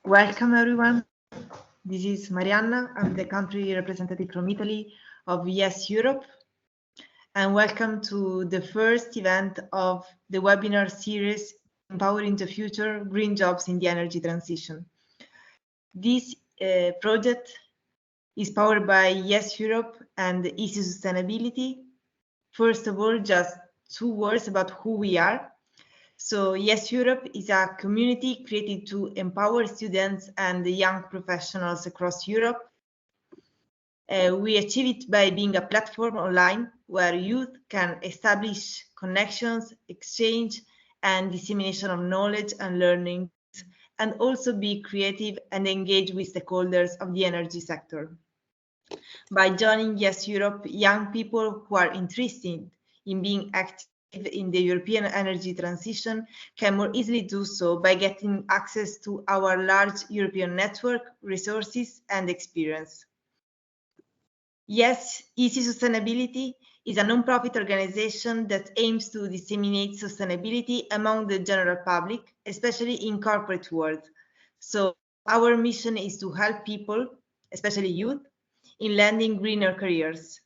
Welcome everyone. This is Marianna. I'm the country representative from Italy of Yes Europe. And welcome to the first event of the webinar series Empowering the Future, Green Jobs in the Energy Transition. This project is powered by Yes Europe and Easy Sustainability. First of all, just 2 words about who we are. So Yes Europe is a community created to empower students and young professionals across Europe. We achieve it by being a platform online where youth can establish connections, exchange, and dissemination of knowledge and learning, and also be creative and engage with stakeholders of the energy sector. By joining Yes Europe, young people who are interested in being active in the European energy transition can more easily do so by getting access to our large European network, resources, and experience. Yes, Easy Sustainability is a non-profit organization that aims to disseminate sustainability among the general public, especially in corporate world. So our mission is to help people, especially youth, in landing greener careers.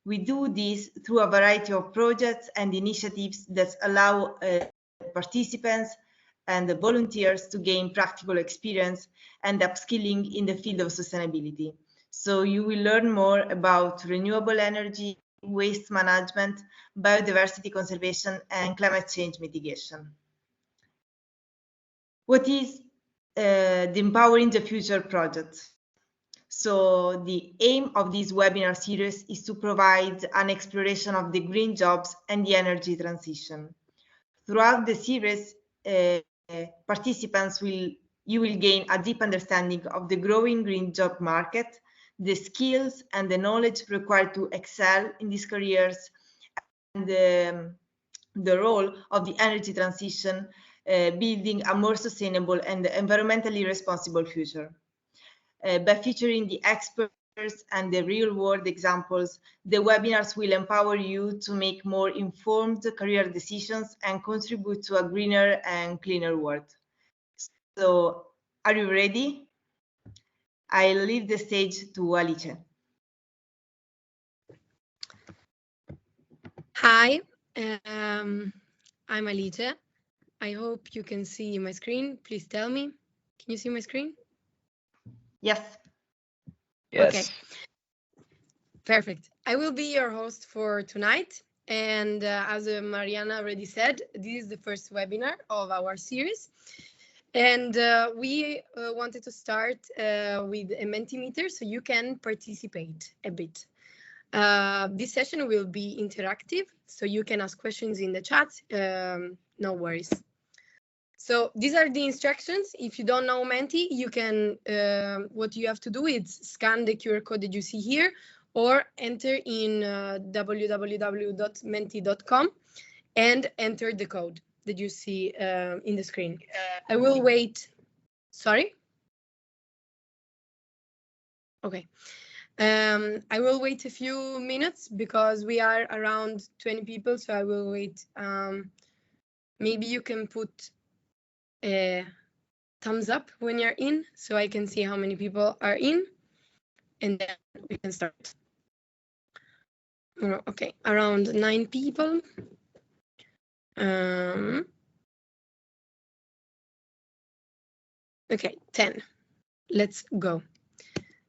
We do this through a variety of projects and initiatives that allow participants and the volunteers to gain practical experience and upskilling in the field of sustainability. So you will learn more about renewable energy, waste management, biodiversity conservation, and climate change mitigation. What is the Empowering the Future project? So the aim of this webinar series is to provide an exploration of the green jobs and the energy transition. Throughout the series, participants will gain a deep understanding of the growing green job market, the skills and the knowledge required to excel in these careers, and the role of the energy transition, building a more sustainable and environmentally responsible future. By featuring the experts and the real-world examples, the webinars will empower you to make more informed career decisions and contribute to a greener and cleaner world. So, are you ready? I'll leave the stage to Alice. Hi, I'm Alice. I hope you can see my screen. Please tell me. Can you see my screen? Yes. Yes. Okay. Perfect. I will be your host for tonight. And as Mariana already said, this is the first webinar of our series. And we wanted to start with a Mentimeter so you can participate a bit. This session will be interactive, so you can ask questions in the chat. No worries. So these are the instructions. If you don't know Menti, you can, what you have to do is scan the QR code that you see here or enter in www.menti.com and enter the code that you see in the screen. I will wait. Sorry? Okay. I will wait a few minutes because we are around 20 people, so I will wait. Maybe you can put a thumbs up when you're in so I can see how many people are in, and then we can start. Okay, around 9 people. Okay, 10. Let's go.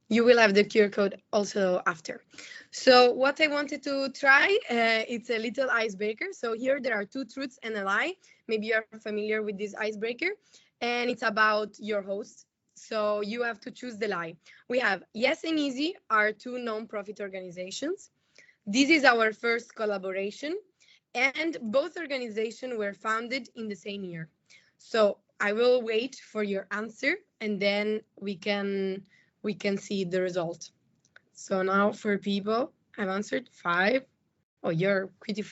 You will have the QR code also after. So what I wanted to try, it's a little icebreaker. So here there are 2 truths and a lie. Maybe you're familiar with this icebreaker. And it's about your host. So you have to choose the lie. We have Yes and Easy are 2 non-profit organizations. This is our first collaboration. And both organizations were founded in the same year. So I will wait for your answer and then we can see the result. So now for people, I've answered 5. Oh, you're pretty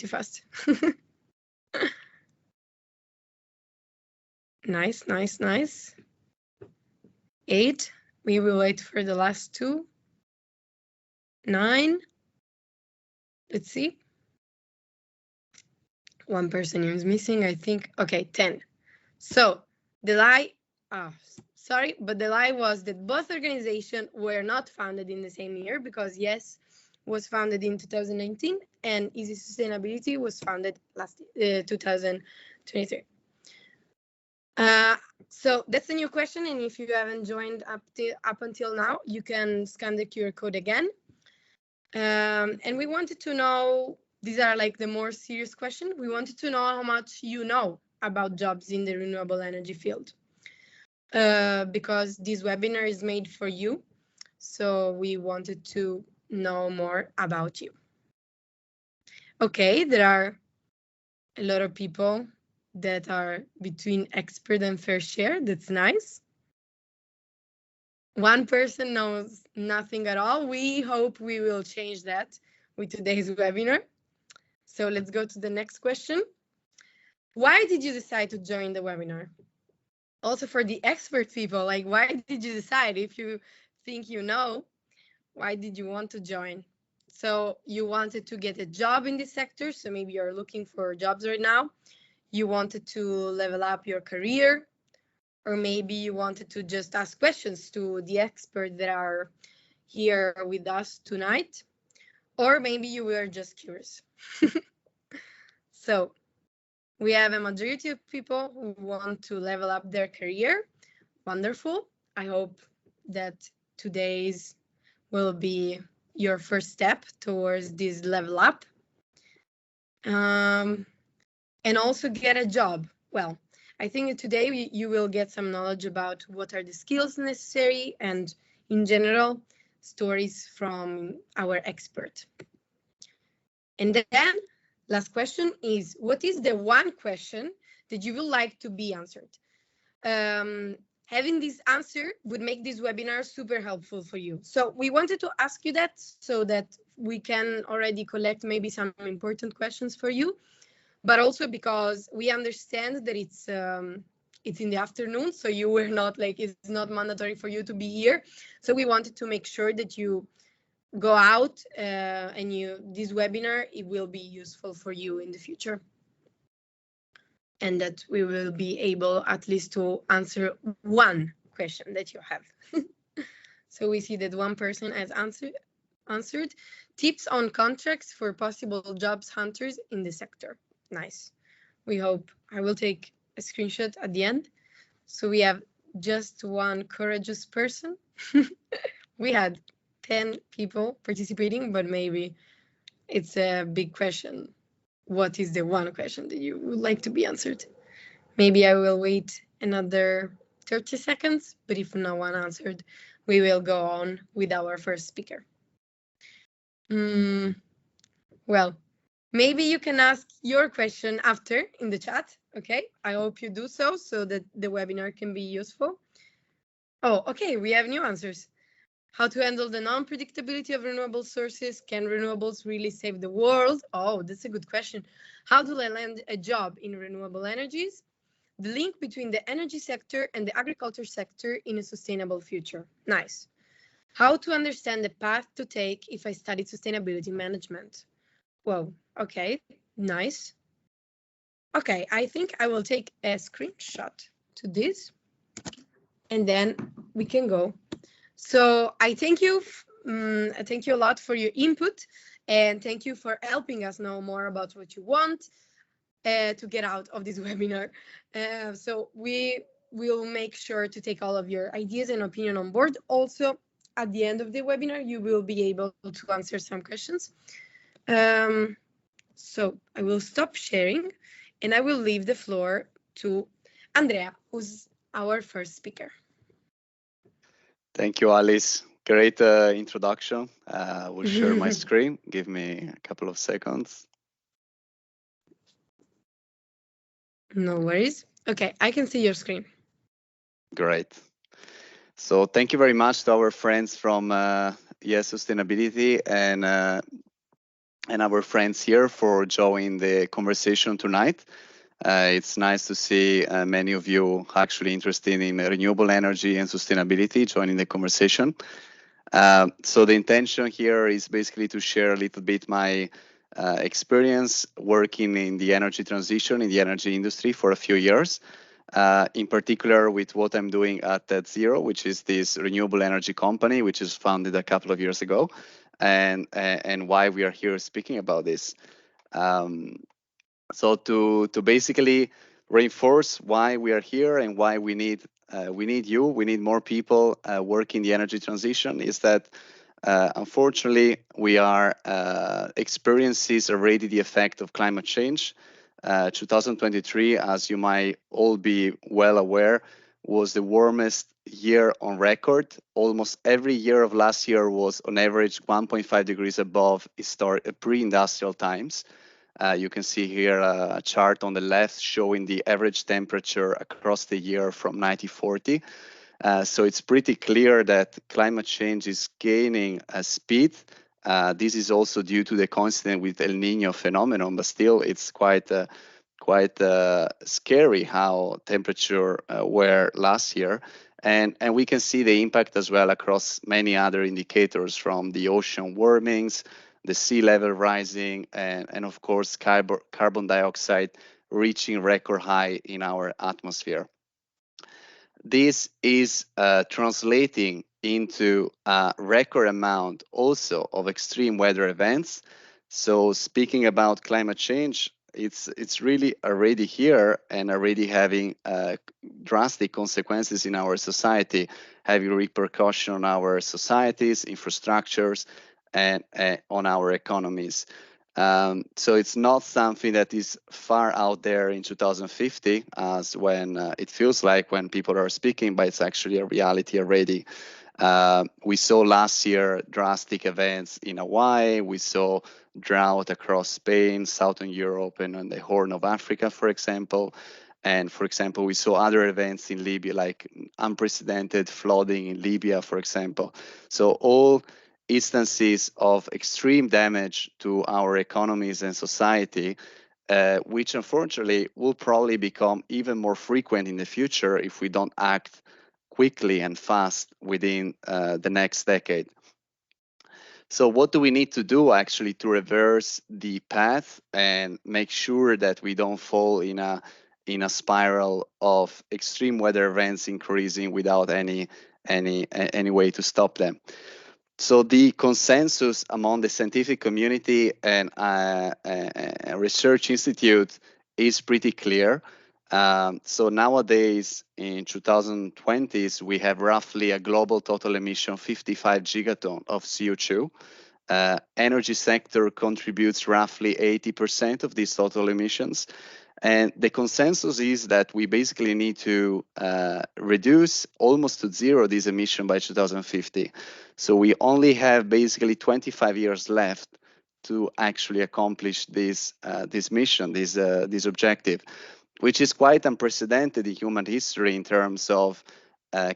fast. Nice. 8. We will wait for the last 2. 9. Let's see. 1 person is missing, I think. Okay, 10. So the lie sorry, but the lie was that both organizations were not founded in the same year, because Yes was founded in 2019 and Easy Sustainability was founded last 2023. So that's a new question, and if you haven't joined up until now, you can scan the QR code again. And we wanted to know, these are like the more serious question, we wanted to know how much you know about jobs in the renewable energy field. Because this webinar is made for you, so we wanted to know more about you. Okay, there are a lot of people that are between expert and fair share. That's nice. One person knows nothing at all. We hope we will change that with today's webinar. So let's go to the next question. Why did you decide to join the webinar? Also for the expert people, like, why did you decide? If you think you know, why did you want to join? So you wanted to get a job in this sector, so maybe you're looking for jobs right now. You wanted to level up your career, or maybe you wanted to just ask questions to the experts that are here with us tonight, or maybe you were just curious. So we have a majority of people who want to level up their career. Wonderful. I hope that today's will be your first step towards this level up. And also get a job. Well, I think today you will get some knowledge about what are the skills necessary, and in general, stories from our expert. And then last question is, what is the one question that you would like to be answered? Having this answer would make this webinar super helpful for you. So we wanted to ask you that so that we can already collect maybe some important questions for you, but also because we understand that it's in the afternoon, so you were not like, it's not mandatory for you to be here. So we wanted to make sure that you go out and this webinar, it will be useful for you in the future, and that we will be able at least to answer one question that you have. So we see that one person has answered tips on contracts for possible jobs hunters in the sector. Nice. We hope. I will take a screenshot at the end. So we have just one courageous person. We had 10 people participating, but maybe it's a big question. What is the one question that you would like to be answered? Maybe I will wait another 30 seconds, but if no one answered, we will go on with our first speaker. Well, maybe you can ask your question after in the chat, okay? I hope you do so that the webinar can be useful. Oh, okay, we have new answers. How to handle the non-predictability of renewable sources? Can renewables really save the world? Oh, that's a good question. How do I land a job in renewable energies? The link between the energy sector and the agriculture sector in a sustainable future. Nice. How to understand the path to take if I studied sustainability management? Whoa, okay, nice. Okay, I think I will take a screenshot to this, and then we can go. So I thank you a lot for your input, and thank you for helping us know more about what you want to get out of this webinar. So we will make sure to take all of your ideas and opinion on board. Also, at the end of the webinar, you will be able to answer some questions. So I will stop sharing, and I will leave the floor to Andrea, who's our first speaker. Thank you, Alice. Great introduction. I will share my screen. Give me a couple of seconds. No worries. Okay, I can see your screen. Great. So thank you very much to our friends from Yes Sustainability and our friends here for joining the conversation tonight. It's nice to see many of you actually interested in renewable energy and sustainability joining the conversation. So the intention here is basically to share a little bit my experience working in the energy transition, in the energy industry for a few years. in particular with what I'm doing at Net Zero, which is this renewable energy company, which is founded a couple of years ago, and why we are here speaking about this. So to basically reinforce why we are here and why we need you, we need more people working the energy transition, is that unfortunately we are experiences already the effect of climate change. 2023, as you might all be well aware, was the warmest year on record. Almost every year of last year was on average 1.5 degrees above pre-industrial times. You can see here a chart on the left showing the average temperature across the year from 1940. So it's pretty clear that climate change is gaining speed. This is also due to the coincidence with El Nino phenomenon, but still it's quite scary how temperature were last year. And we can see the impact as well across many other indicators, from the ocean warmings, the sea level rising, and of course carbon dioxide reaching record high in our atmosphere. This is translating into a record amount also of extreme weather events. So speaking about climate change, it's really already here and already having drastic consequences in our society, having repercussion on our societies, infrastructures, and on our economies. So it's not something that is far out there in 2050, as when it feels like when people are speaking, but it's actually a reality already. We saw last year drastic events in Hawaii. We saw drought across Spain, Southern Europe, and on the Horn of Africa, for example. And for example, we saw other events in Libya, like unprecedented flooding in Libya, for example. So all instances of extreme damage to our economies and society, which unfortunately will probably become even more frequent in the future if we don't act quickly and fast within the next decade. So what do we need to do actually to reverse the path and make sure that we don't fall in a spiral of extreme weather events increasing without any way to stop them? So the consensus among the scientific community and research institute is pretty clear. So nowadays, in 2020s, we have roughly a global total emission of 55 gigaton of CO2. Energy sector contributes roughly 80% of these total emissions. And the consensus is that we basically need to reduce almost to zero this emission by 2050. So we only have basically 25 years left to actually accomplish this mission, this objective, which is quite unprecedented in human history in terms of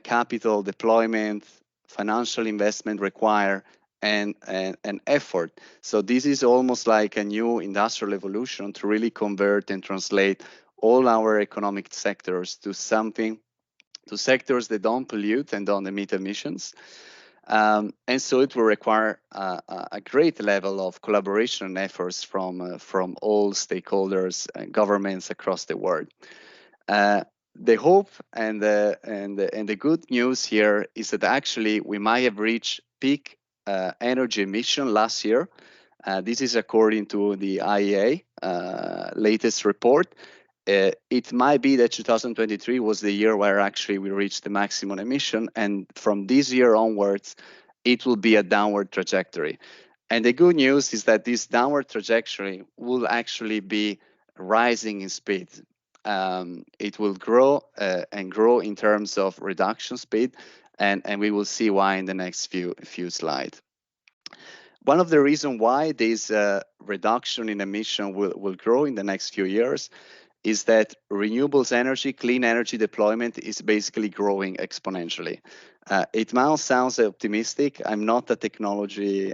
capital deployment, financial investment required, and effort. So this is almost like a new industrial evolution to really convert and translate all our economic sectors to sectors that don't pollute and don't emit emissions. And so it will require a great level of collaboration and efforts from all stakeholders and governments across the world. The hope and the good news here is that actually we might have reached peak energy emission last year. This is according to the IEA latest report. It might be that 2023 was the year where actually we reached the maximum emission, and from this year onwards, it will be a downward trajectory. And the good news is that this downward trajectory will actually be rising in speed. It will grow and grow in terms of reduction speed, and we will see why in the next few slides. One of the reasons why this reduction in emission will grow in the next few years is that renewables energy, clean energy deployment is basically growing exponentially. It might sound optimistic. I'm not a technology,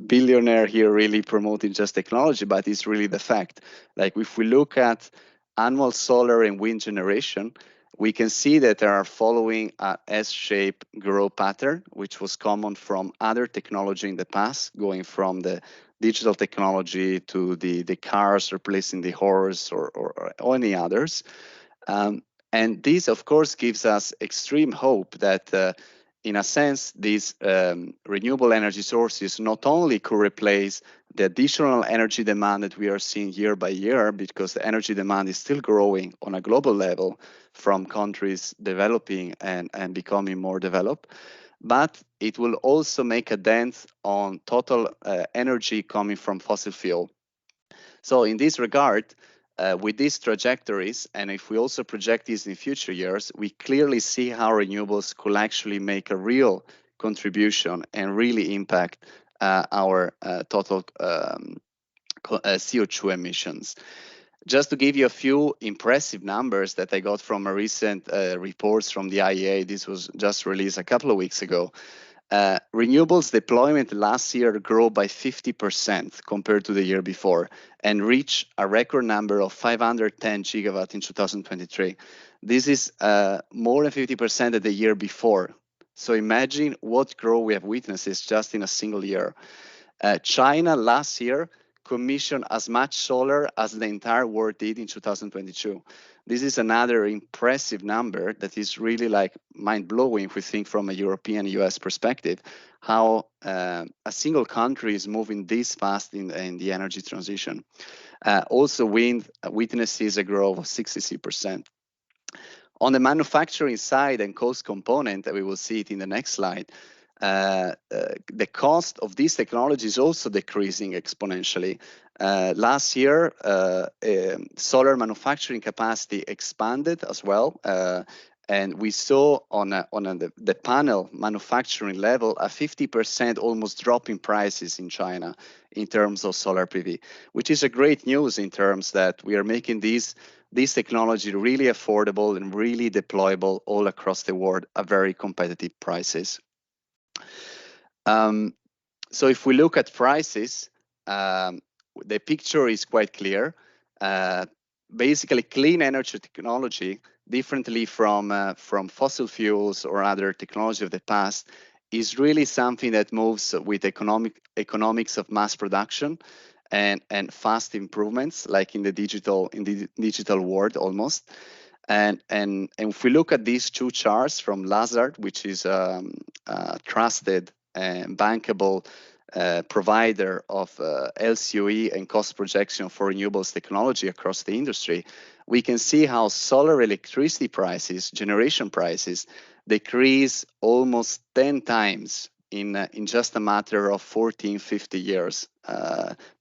billionaire here really promoting just technology, but it's really the fact. Like if we look at annual solar and wind generation, we can see that they are following a S-shaped growth pattern, which was common from other technology in the past, going from the digital technology to the cars replacing the horse or any others. And this, of course, gives us extreme hope that, in a sense, these renewable energy sources not only could replace the additional energy demand that we are seeing year by year, because the energy demand is still growing on a global level from countries developing and becoming more developed, but it will also make a dent on total energy coming from fossil fuel. So in this regard, with these trajectories, and if we also project these in future years, we clearly see how renewables could actually make a real contribution and really impact our total CO2 emissions. Just to give you a few impressive numbers that I got from a recent reports from the IEA, this was just released a couple of weeks ago. Renewables deployment last year grew by 50% compared to the year before and reached a record number of 510 gigawatt in 2023. This is more than 50% of the year before. So imagine what growth we have witnessed just in a single year. China last year commissioned as much solar as the entire world did in 2022. This is another impressive number that is really like mind-blowing if we think from a European US perspective, how a single country is moving this fast in the energy transition. Also, wind witnesses a growth of 66%. On the manufacturing side and cost component, we will see it in the next slide, the cost of these technologies is also decreasing exponentially. Last year, solar manufacturing capacity expanded as well, and we saw on the panel manufacturing level a 50% almost drop in prices in China in terms of solar PV, which is a great news in terms that we are making this technology really affordable and really deployable all across the world at very competitive prices. So if we look at prices, the picture is quite clear. Basically, clean energy technology, differently from fossil fuels or other technology of the past, is really something that moves with economics of mass production and fast improvements, like in the digital world almost. And if we look at these two charts from Lazard, which is a trusted and bankable provider of LCOE and cost projection for renewables technology across the industry, we can see how solar electricity prices, generation prices, decrease almost 10 times in just a matter of 14, 50 years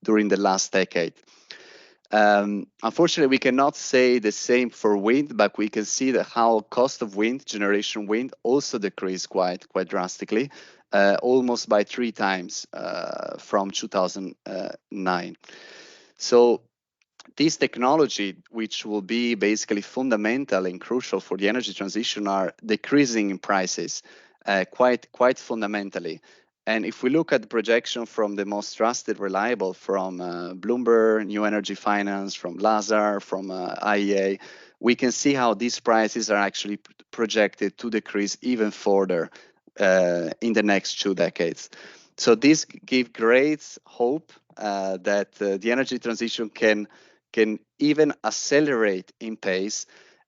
during the last decade. Unfortunately, we cannot say the same for wind, but we can see that how cost of wind, generation wind, also decreased quite drastically, almost by 3 times from 2009. So this technology, which will be basically fundamental and crucial for the energy transition, are decreasing in prices quite fundamentally. And if we look at the projection from the most trusted, reliable, from Bloomberg, New Energy Finance, from Lazard, from IEA, we can see how these prices are actually projected to decrease even further in the next 2 decades. So this gives great hope that the energy transition can even accelerate in pace,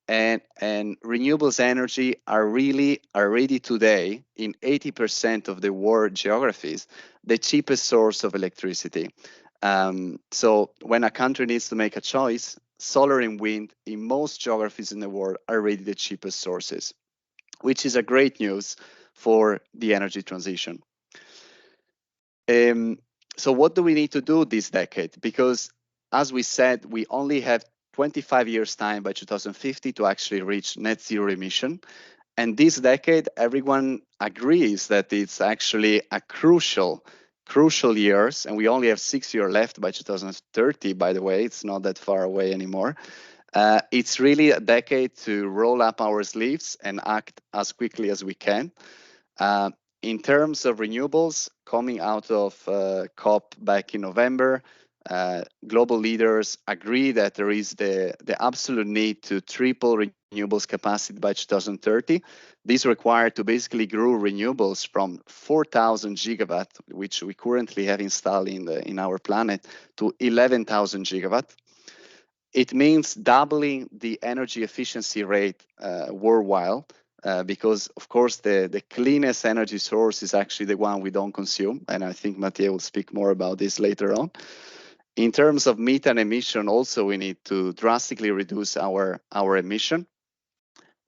and renewables energy are already today in 80% of the world geographies the cheapest source of electricity. So when a country needs to make a choice, solar and wind in most geographies in the world are already the cheapest sources, which is a great news for the energy transition. So what do we need to do this decade? Because as we said, we only have 25 years time by 2050 to actually reach net zero emission. And this decade, everyone agrees that it's actually a crucial years, and we only have 6 years left by 2030, by the way, it's not that far away anymore. It's really a decade to roll up our sleeves and act as quickly as we can. In terms of renewables, coming out of COP back in November, global leaders agree that there is the absolute need to triple renewables capacity by 2030. This required to basically grow renewables from 4,000 gigawatt, which we currently have installed in our planet, to 11,000 gigawatt. It means doubling the energy efficiency rate worldwide, because of course the cleanest energy source is actually the one we don't consume, and I think Mattia will speak more about this later on. In terms of methane emission, also we need to drastically reduce our emission.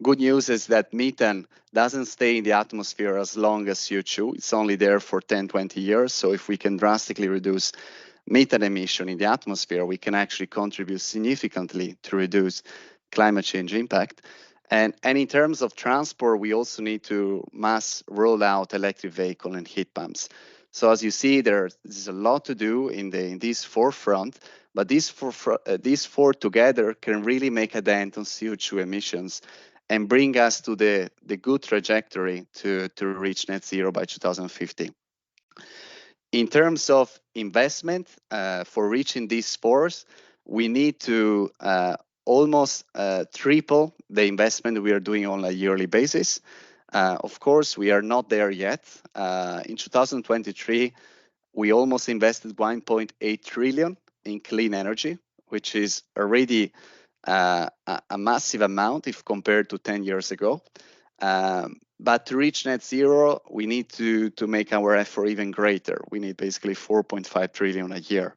Good news is that methane doesn't stay in the atmosphere as long as CO2. It's only there for 10, 20 years. So if we can drastically reduce methane emission in the atmosphere, we can actually contribute significantly to reduce climate change impact. And in terms of transport, we also need to mass roll out electric vehicle and heat pumps. So as you see, there's a lot to do in this forefront, but these four together can really make a dent on CO2 emissions and bring us to the good trajectory to reach net zero by 2050. In terms of investment, for reaching these scores, we need to almost triple the investment we are doing on a yearly basis. Of course, we are not there yet. In 2023, we almost invested 1.8 trillion in clean energy, which is already a massive amount if compared to 10 years ago. But to reach net zero, we need to make our effort even greater. We need basically 4.5 trillion a year,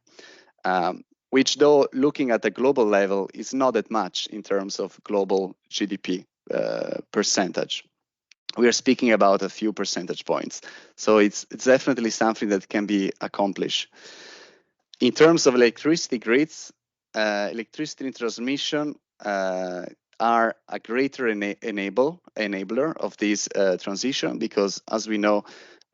which, though, looking at the global level, is not that much in terms of global GDP percentage. We are speaking about a few percentage points. So it's definitely something that can be accomplished. In terms of electricity grids, electricity transmission are a greater enabler of this transition, because as we know,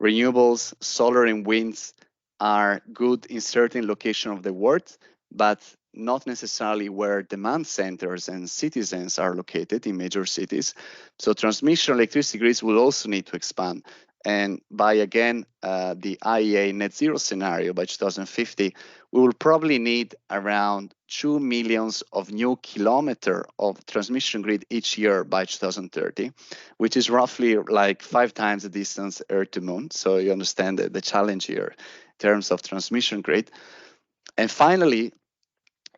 renewables, solar and winds are good in certain locations of the world, but not necessarily where demand centers and citizens are located in major cities. So transmission electricity grids will also need to expand. And by, again, the IEA net zero scenario by 2050, we will probably need around 2 million of new kilometers of transmission grid each year by 2030, which is roughly like 5 times the distance Earth to Moon. So you understand the challenge here in terms of transmission grid. And finally,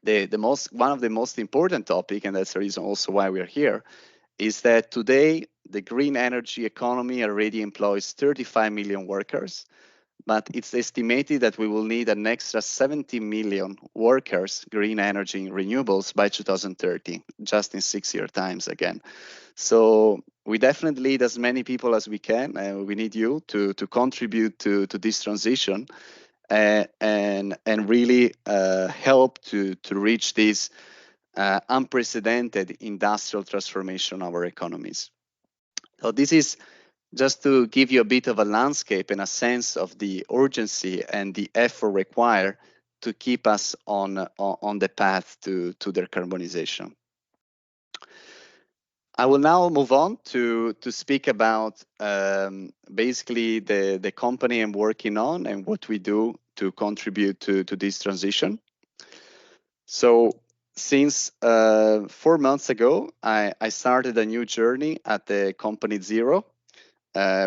one of the most important topic, and that's the reason also why we are here, is that today the green energy economy already employs 35 million workers, but it's estimated that we will need an extra 70 million workers, green energy renewables, by 2030, just in 6-year times again. So we definitely need as many people as we can, and we need you to contribute to this transition and really help to reach this unprecedented industrial transformation of our economies. So this is just to give you a bit of a landscape and a sense of the urgency and the effort required to keep us on the path to decarbonization. I will now move on to speak about basically the company I'm working on and what we do to contribute to this transition. So since 4 months ago, I started a new journey at the company Zero,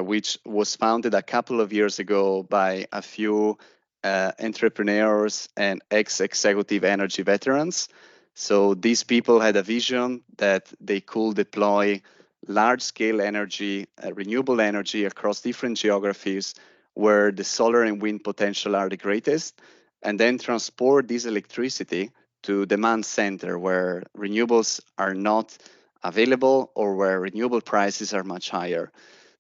which was founded a couple of years ago by a few entrepreneurs and ex-executive energy veterans. So these people had a vision that they could deploy large-scale energy, renewable energy across different geographies where the solar and wind potential are the greatest, and then transport this electricity to demand center where renewables are not available or where renewable prices are much higher.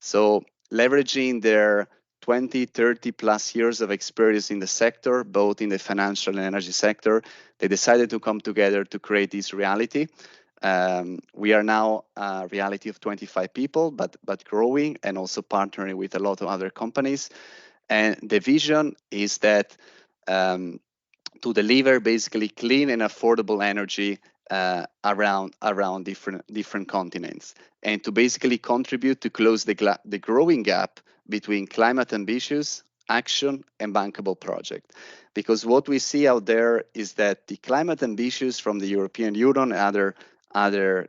So leveraging their 20, 30 plus years of experience in the sector, both in the financial and energy sector, they decided to come together to create this reality. We are now a reality of 25 people, but growing and also partnering with a lot of other companies. And the vision is that to deliver basically clean and affordable energy around different continents, and to basically contribute to close the growing gap between climate ambitious action and bankable project. Because what we see out there is that the climate ambitious from the European Union and other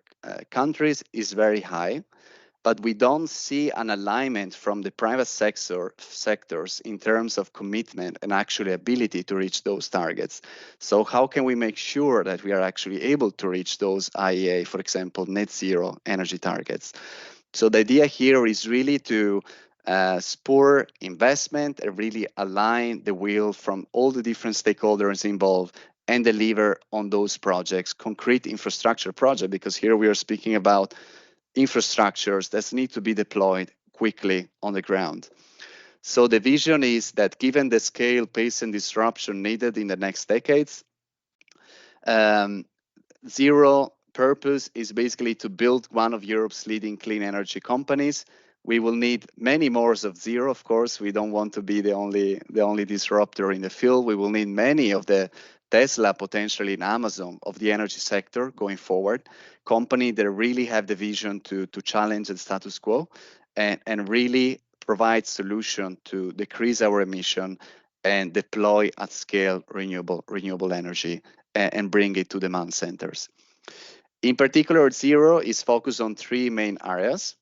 countries is very high, but we don't see an alignment from the private sectors in terms of commitment and actually ability to reach those targets. So how can we make sure that we are actually able to reach those IEA, for example, net zero energy targets? So the idea here is really to spur investment and really align the wheel from all the different stakeholders involved and deliver on those projects, concrete infrastructure project, because here we are speaking about infrastructures that need to be deployed quickly on the ground. So the vision is that given the scale, pace, and disruption needed in the next decades, Zero purpose is basically to build one of Europe's leading clean energy companies. We will need many more of Zero, of course. We don't want to be the only disruptor in the field. We will need many of the Tesla, potentially in Amazon, of the energy sector going forward. Companies that really have the vision to challenge the status quo and really provide solution to decrease our emission and deploy at scale renewable energy and bring it to demand centers. In particular, Zero is focused on three main areas.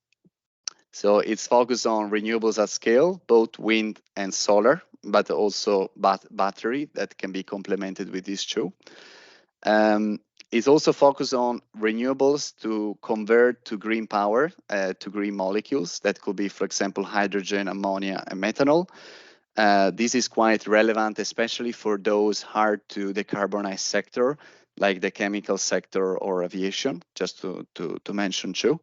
So it's focused on renewables at scale, both wind and solar, but also battery that can be complemented with these two. It's also focused on renewables to convert to green power, to green molecules. That could be, for example, hydrogen, ammonia, and methanol. This is quite relevant, especially for those hard to decarbonize sector, like the chemical sector or aviation, just to mention two.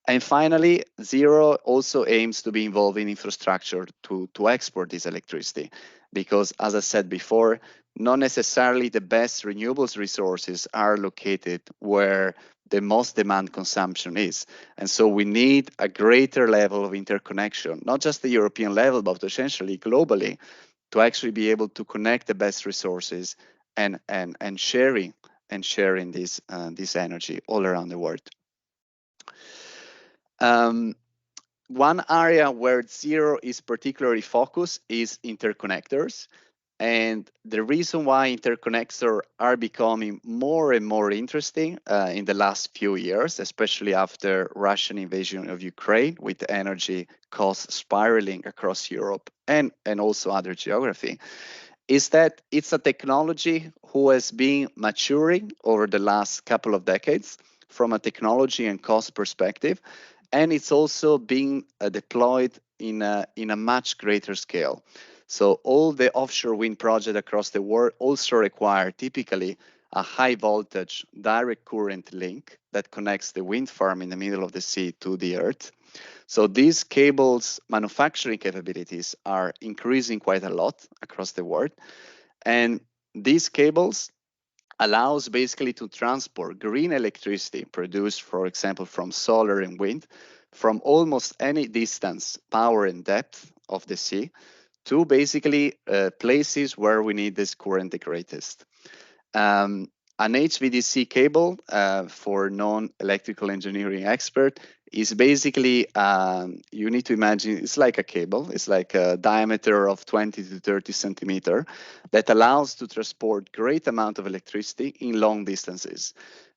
And finally, Zero also aims to be involved in infrastructure to export this electricity, because as I said before, not necessarily the best renewables resources are located where the most demand consumption is. And so we need a greater level of interconnection, not just the European level, but essentially globally, to actually be able to connect the best resources and sharing this energy all around the world. One area where Zero is particularly focused is interconnectors. And the reason why interconnectors are becoming more and more interesting in the last few years, especially after Russian invasion of Ukraine, with energy costs spiraling across Europe and also other geography, is that it's a technology who has been maturing over the last couple of decades from a technology and cost perspective. And it's also being deployed in a much greater scale. So all the offshore wind projects across the world also require typically a high voltage direct current link that connects the wind farm in the middle of the sea to the earth. So these cables manufacturing capabilities are increasing quite a lot across the world. And these cables allows basically to transport green electricity produced, for example, from solar and wind, from almost any distance, power and depth of the sea, to basically places where we need this current the greatest. An HVDC cable, for non-electrical engineering expert, is basically, you need to imagine, it's like a cable. It's like a diameter of 20 to 30 centimeter that allows to transport great amount of electricity in long distances.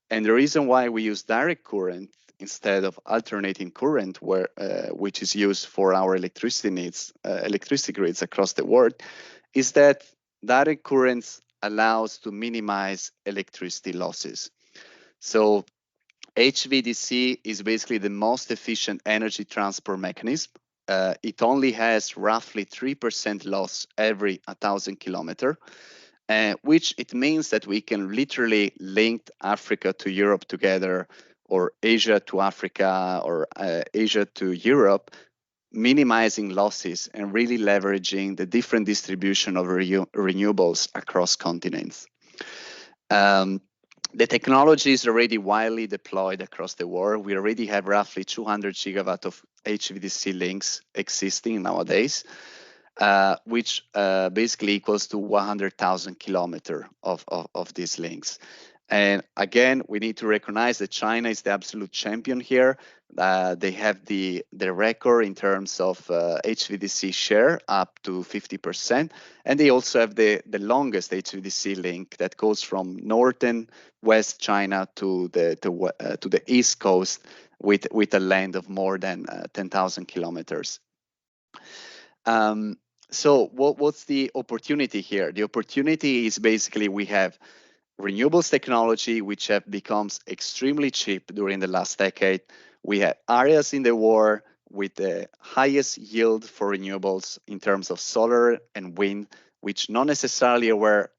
And the reason why we use direct current instead of alternating current, which is used for our electricity needs, electricity grids across the world, is that direct currents allows to minimize electricity losses. So HVDC is basically the most efficient energy transport mechanism. It only has roughly 3% loss every 1,000 kilometers, which it means that we can literally link Africa to Europe together, or Asia to Africa, or Asia to Europe, minimizing losses and really leveraging the different distribution of renewables across continents. The technology is already widely deployed across the world. We already have roughly 200 gigawatt of HVDC links existing nowadays, which basically equals to 100,000 kilometers of these links. And again, we need to recognize that China is the absolute champion here. They have the record in terms of HVDC share up to 50%. And they also have the longest HVDC link that goes from northern West China to the East Coast with a length of more than 10,000 kilometers. So what's the opportunity here? The opportunity is basically we have renewables technology, which have become extremely cheap during the last decade. We have areas in the world with the highest yield for renewables in terms of solar and wind, which not necessarily are where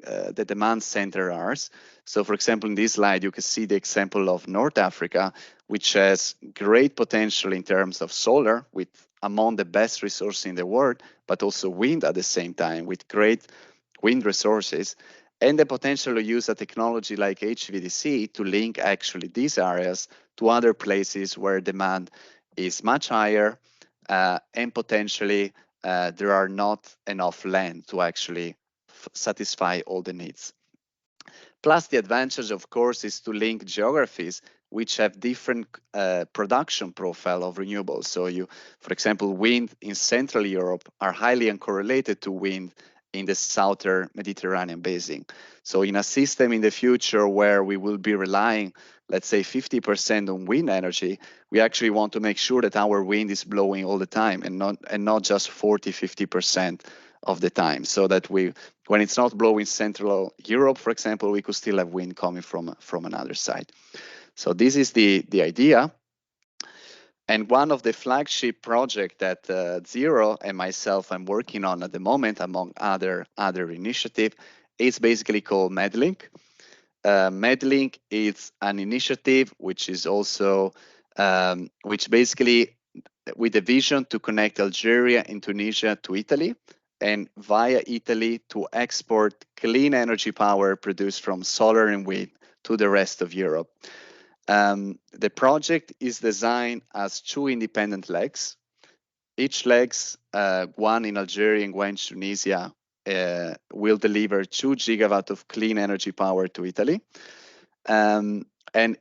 the demand center are. So for example, in this slide, you can see the example of North Africa, which has great potential in terms of solar, with among the best resources in the world, but also wind at the same time, with great wind resources, and the potential to use a technology like HVDC to link actually these areas to other places where demand is much higher, and potentially there are not enough land to actually satisfy all the needs. Plus, the advantage, of course, is to link geographies which have different production profile of renewables. So you, for example, wind in Central Europe are highly uncorrelated to wind in the southern Mediterranean basin. So in a system in the future where we will be relying, let's say 50% on wind energy, we actually want to make sure that our wind is blowing all the time and not just 40-50% of the time, so that when it's not blowing Central Europe, for example, we could still have wind coming from another side. So this is the idea. And one of the flagship projects that Zero and myself I'm working on at the moment, among other initiatives, is basically called MedLink. MedLink is an initiative which is also, which basically with a vision to connect Algeria and Tunisia to Italy, and via Italy to export clean energy power produced from solar and wind to the rest of Europe. The project is designed as two independent legs. Each legs, one in Algeria and one in Tunisia, will deliver 2 gigawatts of clean energy power to Italy. And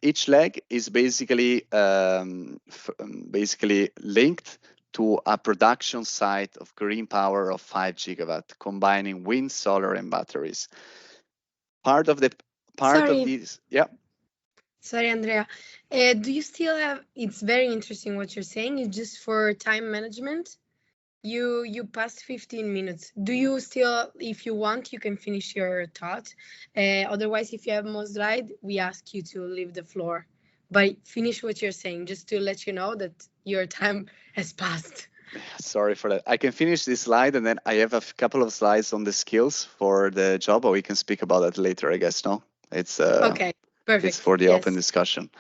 each leg is basically linked to a production site of green power of 5 gigawatts, combining wind, solar, and batteries. Part of these, yeah. Sorry, Andrea. Do you still have? It's very interesting what you're saying. It's just for time management. You passed 15 minutes. Do you still, if you want, you can finish your thought. Otherwise, if you have more slide, we ask you to leave the floor. But finish what you're saying, just to let you know that your time has passed. Sorry for that. I can finish this slide, and then I have a couple of slides on the skills for the job, but we can speak about that later, I guess, no? It's okay, perfect. It's for the open discussion.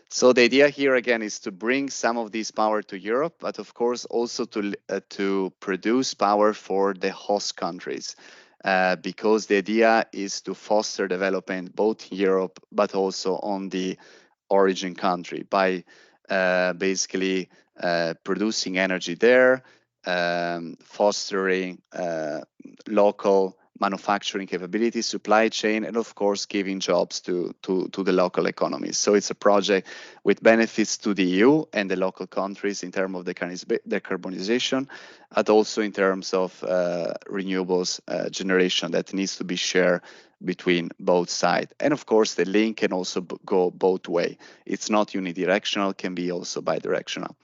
So the idea here again is to bring some of this power to Europe, but of course also to produce power for the host countries, because the idea is to foster development both in Europe but also on the origin country by basically producing energy there, fostering local manufacturing capabilities, supply chain, and of course giving jobs to the local economies. So it's a project with benefits to the EU and the local countries in terms of decarbonization, but also in terms of renewables generation that needs to be shared between both sides. And of course the link can also go both ways. It's not unidirectional, can be also bidirectional.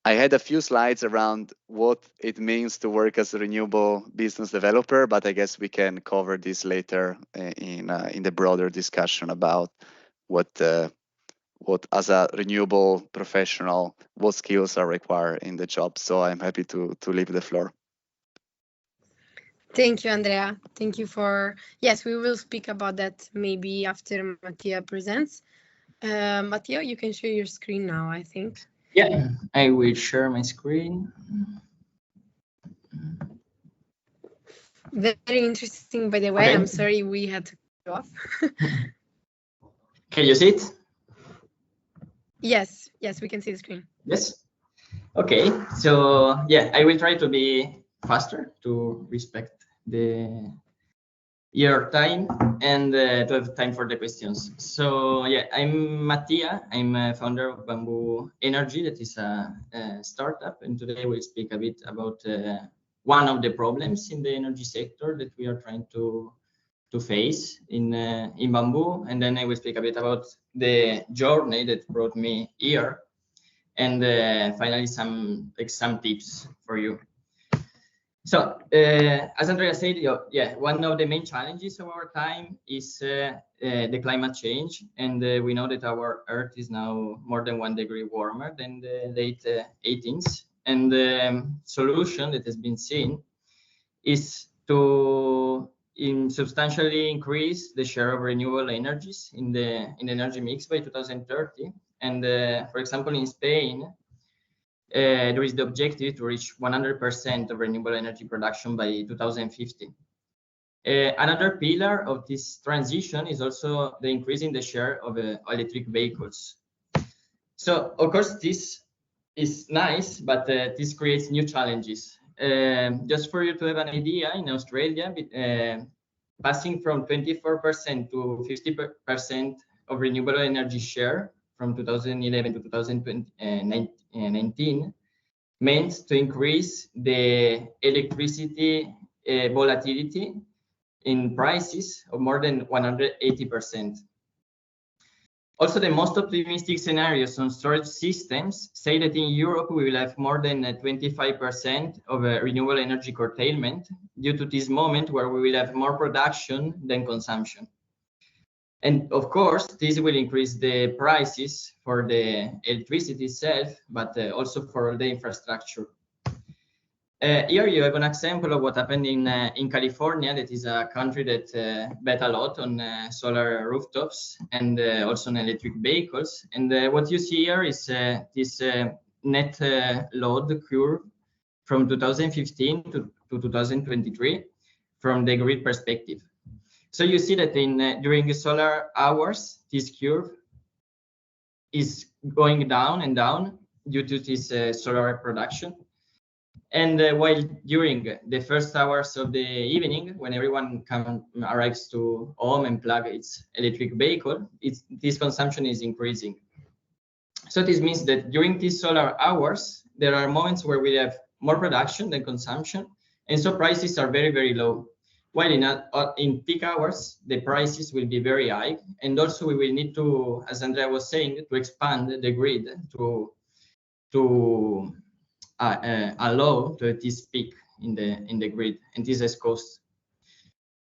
I had a few slides around what it means to work as a renewable business developer, but I guess we can cover this later in the broader discussion about what as a renewable professional, what skills are required in the job. So I'm happy to leave the floor. Thank you, Andrea. Thank you for, yes, we will speak about that maybe after Mattia presents. Mattia, you can share your screen now, I think. Yeah, I will share my screen. Very interesting, by the way. Okay. I'm sorry we had to cut off. Can you see it? Yes, we can see the screen. Yes. Okay, so yeah, I will try to be faster to respect your time and to have time for the questions. So yeah, I'm Mattia. I'm a founder of Bamboo Energy, that is a startup, and today we'll speak a bit about one of the problems in the energy sector that we are trying to face in Bamboo, and then I will speak a bit about the journey that brought me here, and finally some tips for you. So, as Andrea said, yeah, one of the main challenges of our time is the climate change, and we know that our Earth is now more than 1 degree warmer than the late 18th, and the solution that has been seen is to substantially increase the share of renewable energies in the energy mix by 2030. And for example, in Spain, there is the objective to reach 100% of renewable energy production by 2050. Another pillar of this transition is also the increase in the share of electric vehicles. So, of course, this is nice, but this creates new challenges. Just for you to have an idea, in Australia, passing from 24% to 50% of renewable energy share from 2011 to 2019 meant to increase the electricity volatility in prices of more than 180%. Also, the most optimistic scenarios on storage systems say that in Europe we will have more than 25% of renewable energy curtailment due to this moment where we will have more production than consumption. And of course, this will increase the prices for the electricity itself, but also for the infrastructure. Here you have an example of what happened in California, that is a country that bet a lot on solar rooftops and also on electric vehicles. And what you see here is this net load curve from 2015 to 2023 from the grid perspective. So you see that during the solar hours, this curve is going down and down due to this solar production. And while during the first hours of the evening, when everyone arrives to home and plug its electric vehicle, this consumption is increasing. So this means that during these solar hours, there are moments where we have more production than consumption, and so prices are very, very low. While in peak hours, the prices will be very high, and also we will need to, as Andrea was saying, to expand the grid to allow this peak in the grid, and this has cost.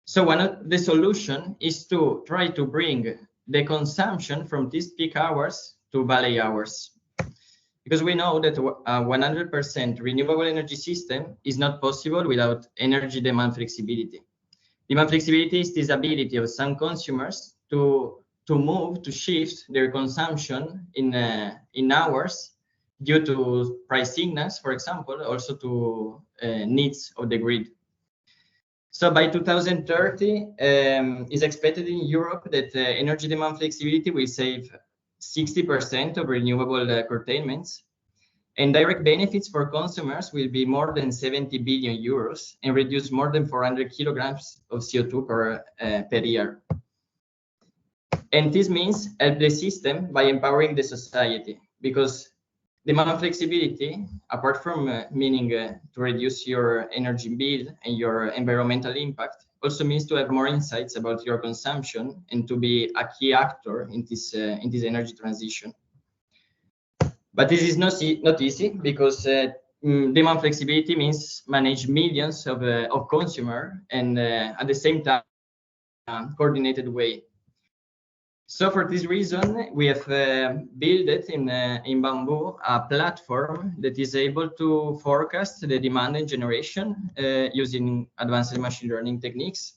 So one of the solution is to try to bring the consumption from these peak hours to valley hours, because we know that a 100% renewable energy system is not possible without energy demand flexibility. Demand flexibility is this ability of some consumers to shift their consumption in hours due to price signals, for example, also to needs of the grid. So by 2030, it's expected in Europe that energy demand flexibility will save 60% of renewable curtailments, and direct benefits for consumers will be more than 70 billion euros and reduce more than 400 kilograms of CO2 per year. And this means help the system by empowering the society, because demand flexibility, apart from meaning to reduce your energy bill and your environmental impact, also means to have more insights about your consumption and to be a key actor in this energy transition. But this is not easy, because demand flexibility means manage millions of consumers and at the same time coordinated way. So for this reason, we have built it in Bamboo a platform that is able to forecast the demand and generation using advanced machine learning techniques.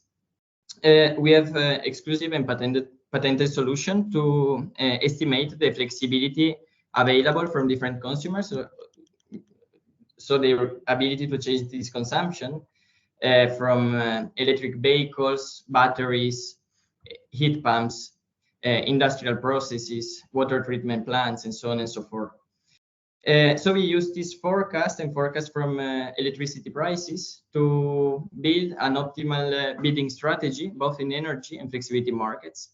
We have exclusive and patented solution to estimate the flexibility available from different consumers, so their ability to change this consumption from electric vehicles, batteries, heat pumps, industrial processes, water treatment plants, and so on and so forth. So we use this forecast from electricity prices to build an optimal bidding strategy, both in energy and flexibility markets.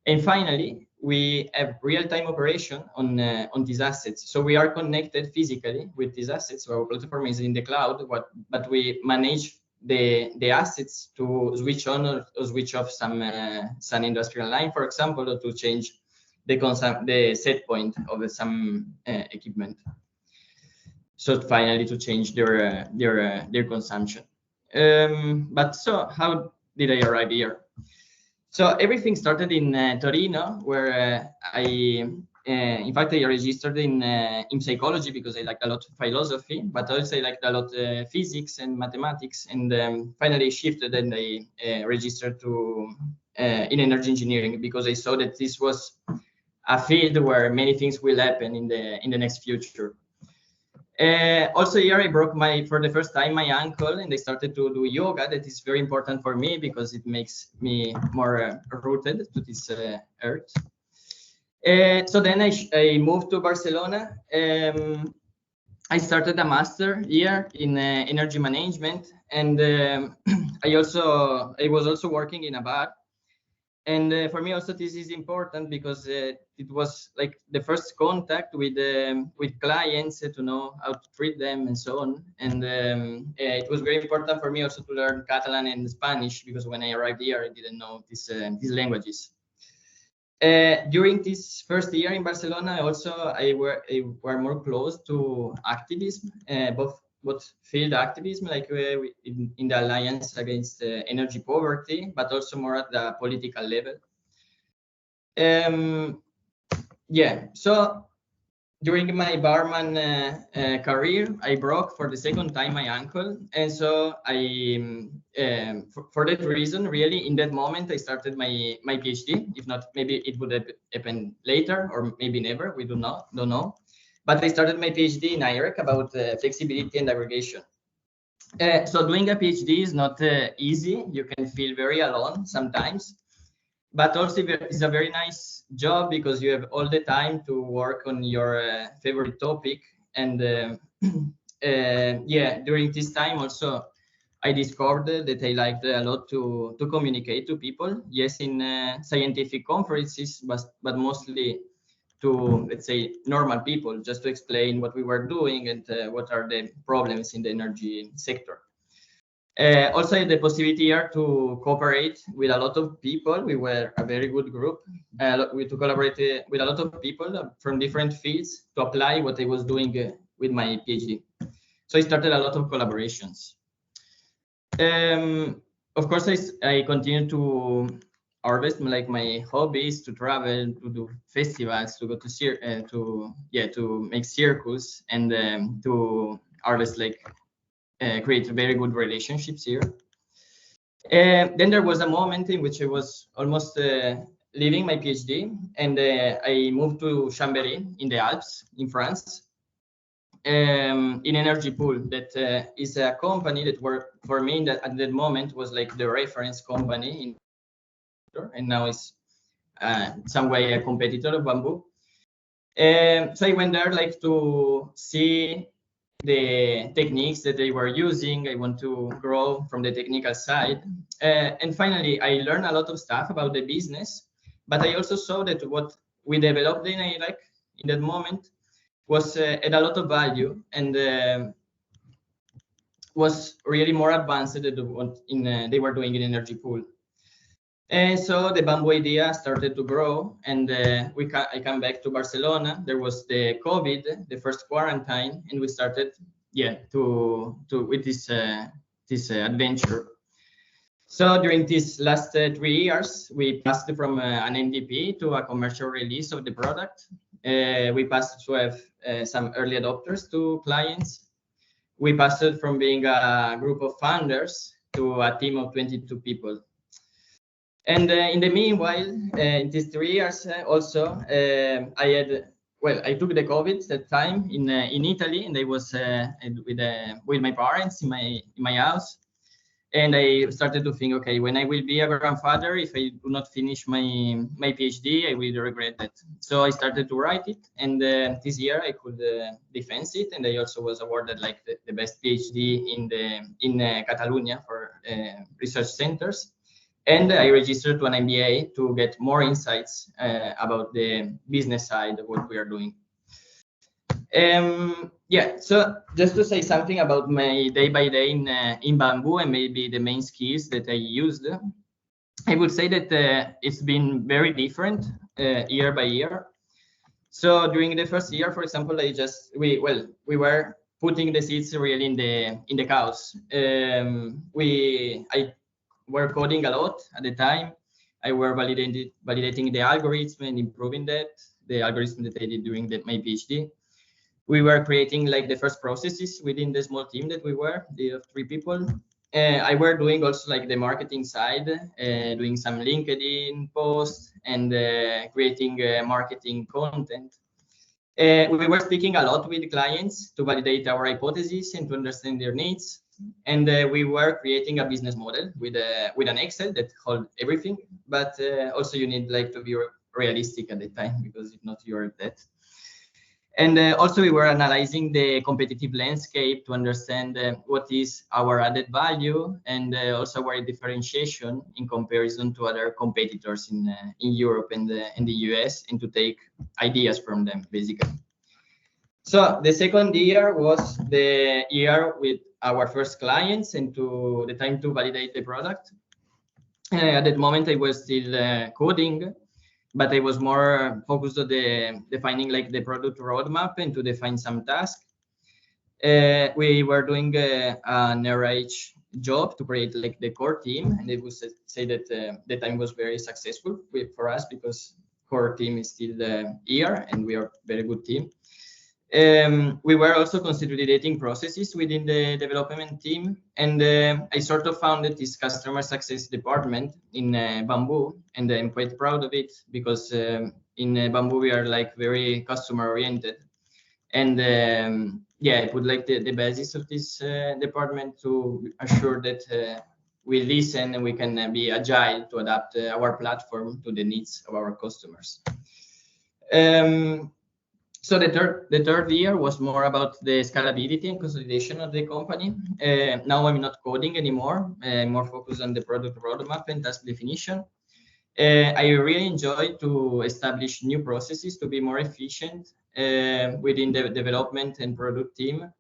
And finally, we have real-time operation on these assets. So we are connected physically with these assets. So our platform is in the cloud, but we manage the assets to switch on or switch off some industrial line, for example, or to change the set point of some equipment. So finally to change their consumption. But so how did I arrive here? So everything started in Torino, where in fact, I registered in psychology because I liked a lot of philosophy, but also I liked a lot physics and mathematics. And finally shifted and I registered in energy engineering because I saw that this was a field where many things will happen in the next future. Also here I broke for the first time my ankle, and I started to do yoga. That is very important for me because it makes me more rooted to this earth. So then I moved to Barcelona. I started a master here in energy management, and I was also working in a bar. And for me also this is important because it was like the first contact with clients to know how to treat them and so on. And it was very important for me also to learn Catalan and Spanish because when I arrived here I didn't know these languages. During this first year in Barcelona, I were more close to activism, both field activism, like in the Alliance Against Energy Poverty, but also more at the political level. Yeah, so during my barman career, I broke for the second time my ankle, and so for that reason, really, in that moment, I started my PhD. If not, maybe it would have happened later, or maybe never. We don't know. But I started my PhD in IREC about flexibility and aggregation. So doing a PhD is not easy. You can feel very alone sometimes. But also it's a very nice job because you have all the time to work on your favorite topic. And yeah, during this time also, I discovered that I liked a lot to communicate to people. Yes, in scientific conferences, but mostly to, let's say, normal people, just to explain what we were doing and what are the problems in the energy sector. Also, the possibility here to cooperate with a lot of people. We were a very good group. To collaborate with a lot of people from different fields to apply what I was doing with my PhD. So I started a lot of collaborations. Of course, I continued to harvest. Like my hobby is to travel, to do festivals, to go to make circus, and to harvest, like create very good relationships here. Then there was a moment in which I was almost leaving my PhD, and I moved to Chambéry in the Alps in France. In Energy Pool, that is a company that worked for me that at that moment was like the reference company and now is some way a competitor of Bamboo. So I went there like to see the techniques that they were using. I want to grow from the technical side. And finally, I learned a lot of stuff about the business, but I also saw that what we developed in Iraq in that moment was had a lot of value and was really more advanced than what they were doing in Energy Pool. And so the Bamboo idea started to grow, and I come back to Barcelona. There was the COVID, the first quarantine, and we started, with this adventure. So during these last 3 years, we passed from an MVP to a commercial release of the product. We passed to have some early adopters to clients. We passed from being a group of founders to a team of 22 people. And in the meanwhile, in these 3 years, also, I took the COVID that time in Italy, and I was with my parents in my house. And I started to think, okay, when I will be a grandfather, if I do not finish my PhD, I will regret it. So I started to write it, and this year I could defend it, and I also was awarded like the best PhD in Catalonia for research centers. And I registered to an MBA to get more insights about the business side of what we are doing. Yeah, so just to say something about my day by day in Bamboo and maybe the main skills that I used, I would say that it's been very different year by year. So during the first year, for example, we were putting the seeds really in the cows. I were coding a lot at the time. I were validating the algorithm and improving that, the algorithm that I did during my PhD. We were creating like the first processes within the small team that we were, the 3 people. I were doing also like the marketing side, doing some LinkedIn posts and creating marketing content. We were speaking a lot with clients to validate our hypotheses and to understand their needs. And we were creating a business model with an Excel that hold everything. But also you need like to be realistic at the time, because if not, you're dead. And also we were analyzing the competitive landscape to understand what is our added value and also our differentiation in comparison to other competitors in Europe and in the US, and to take ideas from them, basically. So the second year was the year with our first clients and to the time to validate the product. At that moment, I was still coding, but I was more focused on defining like the product roadmap and to define some tasks. We were doing an RH job to create like the core team, and I would say that the time was very successful for us, because core team is still here and we are a very good team. We were also consolidating processes within the development team, and I sort of founded this customer success department in Bamboo, and I'm quite proud of it, because in Bamboo we are like very customer oriented, and yeah, I put like the basis of this department to assure that we listen and we can be agile to adapt our platform to the needs of our customers. So the third year was more about the scalability and consolidation of the company. Now I'm not coding anymore. I'm more focused on the product roadmap and task definition. I really enjoy to establish new processes to be more efficient within the development and product team.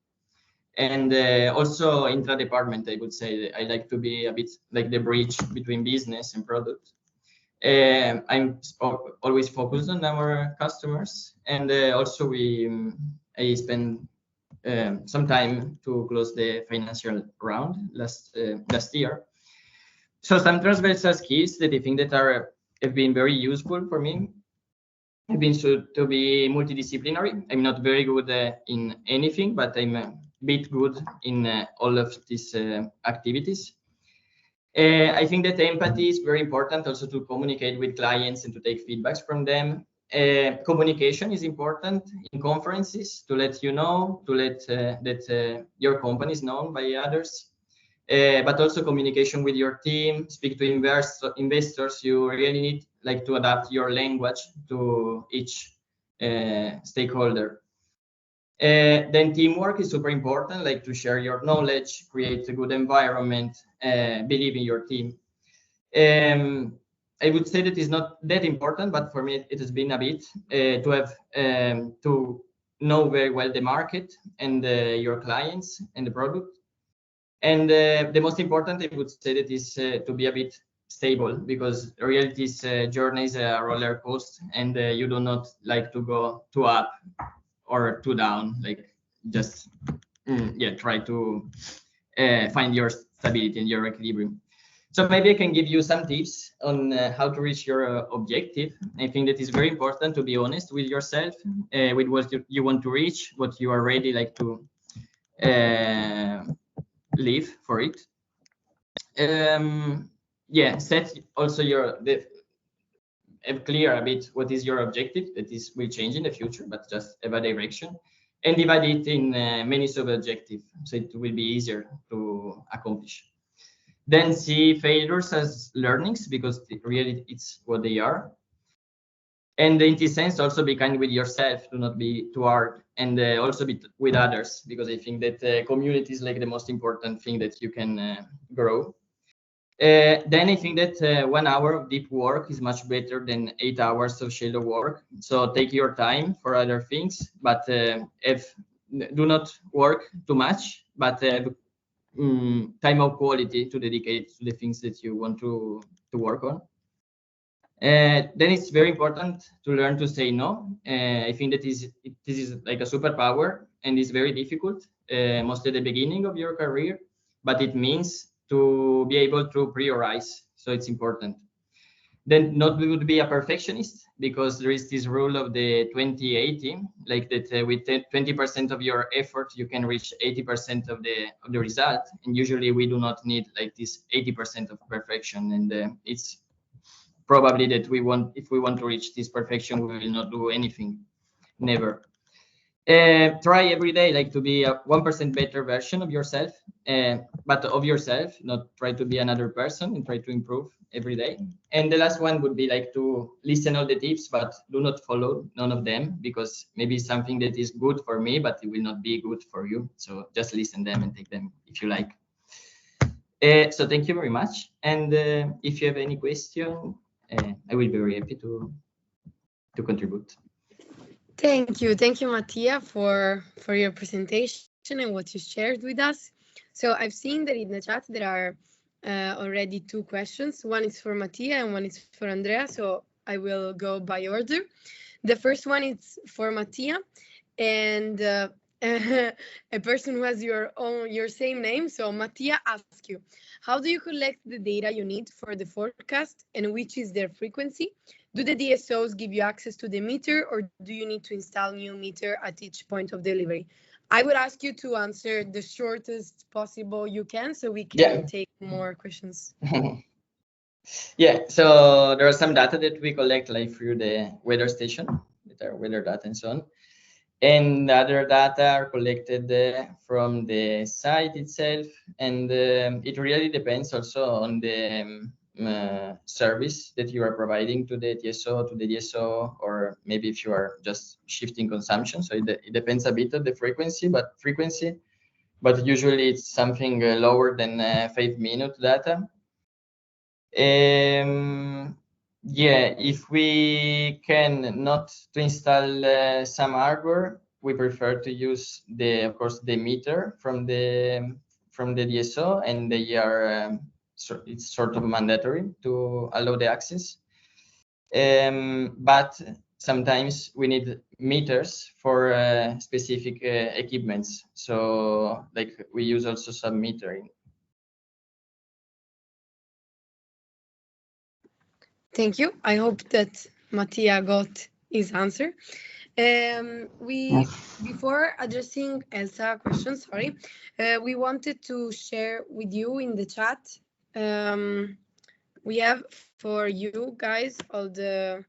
And also intra-department, I would say I like to be a bit like the bridge between business and product. I'm always focused on our customers, and also I spend some time to close the financial round last year. So some transversal skills that I think that have been very useful for me have been to be multidisciplinary. I'm not very good in anything, but I'm a bit good in all of these activities. I think that empathy is very important, also to communicate with clients and to take feedbacks from them. Communication is important in conferences, to let you know, to let that your company is known by others. But also communication with your team, speak to investors. You really need like to adapt your language to each stakeholder. Then teamwork is super important, like to share your knowledge, create a good environment, believe in your team. I would say that is not that important, but for me it has been a bit to have to know very well the market and your clients and the product. And the most important, I would say, that is to be a bit stable, because reality's journey is a roller coaster, and you do not like to go too up or too down, like just try to find your stability and your equilibrium. So maybe I can give you some tips on how to reach your objective. I think that is very important to be honest with yourself, with what you want to reach, what you are ready like to live for it. Set also clear a bit what is your objective. That is will change in the future, but just have a direction, and divide it in many sub-objectives, so it will be easier to accomplish. Then see failures as learnings, because really it's what they are. And in this sense, also be kind with yourself, do not be too hard, and also be with others, because I think that community is like the most important thing that you can grow. Then I think that 1 hour of deep work is much better than 8 hours of shallow work. So take your time for other things, but do not work too much, but time of quality to dedicate to the things that you want to work on. Then it's very important to learn to say no. I think that this is like a superpower, and it's very difficult, mostly at the beginning of your career, but it means to be able to prioritize. So it's important. Then not would be a perfectionist, because there is this rule of the 20-80, like that with 20% of your effort you can reach 80% of the result, and usually we do not need like this 80% of perfection, and it's probably that if we want to reach this perfection, we will not do anything, never. Try every day like to be a 1% better version of yourself, but of yourself, not try to be another person, and try to improve every day. And the last one would be like to listen all the tips, but do not follow none of them, because maybe something that is good for me, but it will not be good for you. So just listen them and take them if you like. So thank you very much. And if you have any question, I will be very happy to contribute. Thank you, Mattia, for your presentation and what you shared with us. So I've seen that in the chat there are already 2 questions. One is for Mattia and one is for Andrea. So I will go by order. The first one is for Mattia, and a person who has your same name. So Mattia asks you, how do you collect the data you need for the forecast, and which is their frequency? Do the DSOs give you access to the meter, or do you need to install new meter at each point of delivery? I would ask you to answer the shortest possible you can, so we can take more questions. Yeah, so there are some data that we collect like through the weather station, with our weather data and so on. And other data are collected from the site itself, and it really depends also on the service that you are providing to the TSO, to the DSO, or maybe if you are just shifting consumption. So it depends a bit on the frequency, but usually it's something lower than 5-minute data. Yeah, if we can not to install some hardware, we prefer to use of course the meter from the DSO, and they are it's sort of mandatory to allow the access. But sometimes we need meters for specific equipments, so like we use also some metering. Thank you. I hope that Mattia got his answer. Before addressing Elsa's question, we wanted to share with you in the chat. We have for you guys, all the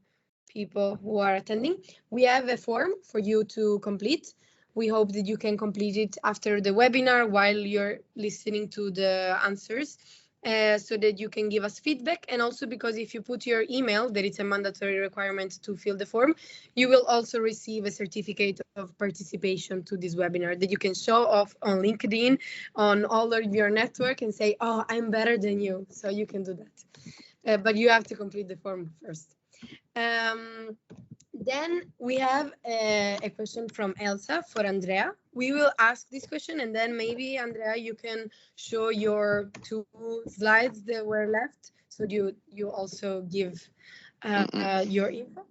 people who are attending, we have a form for you to complete. We hope that you can complete it after the webinar while you're listening to the answers. So that you can give us feedback, and also because if you put your email, that it's a mandatory requirement to fill the form, you will also receive a certificate of participation to this webinar that you can show off on LinkedIn, on all of your network, and say, oh, I'm better than you. So you can do that. But you have to complete the form first. Then we have a question from Elsa for Andrea. We will ask this question, and then maybe, Andrea, you can show your 2 slides that were left, so you also give your info.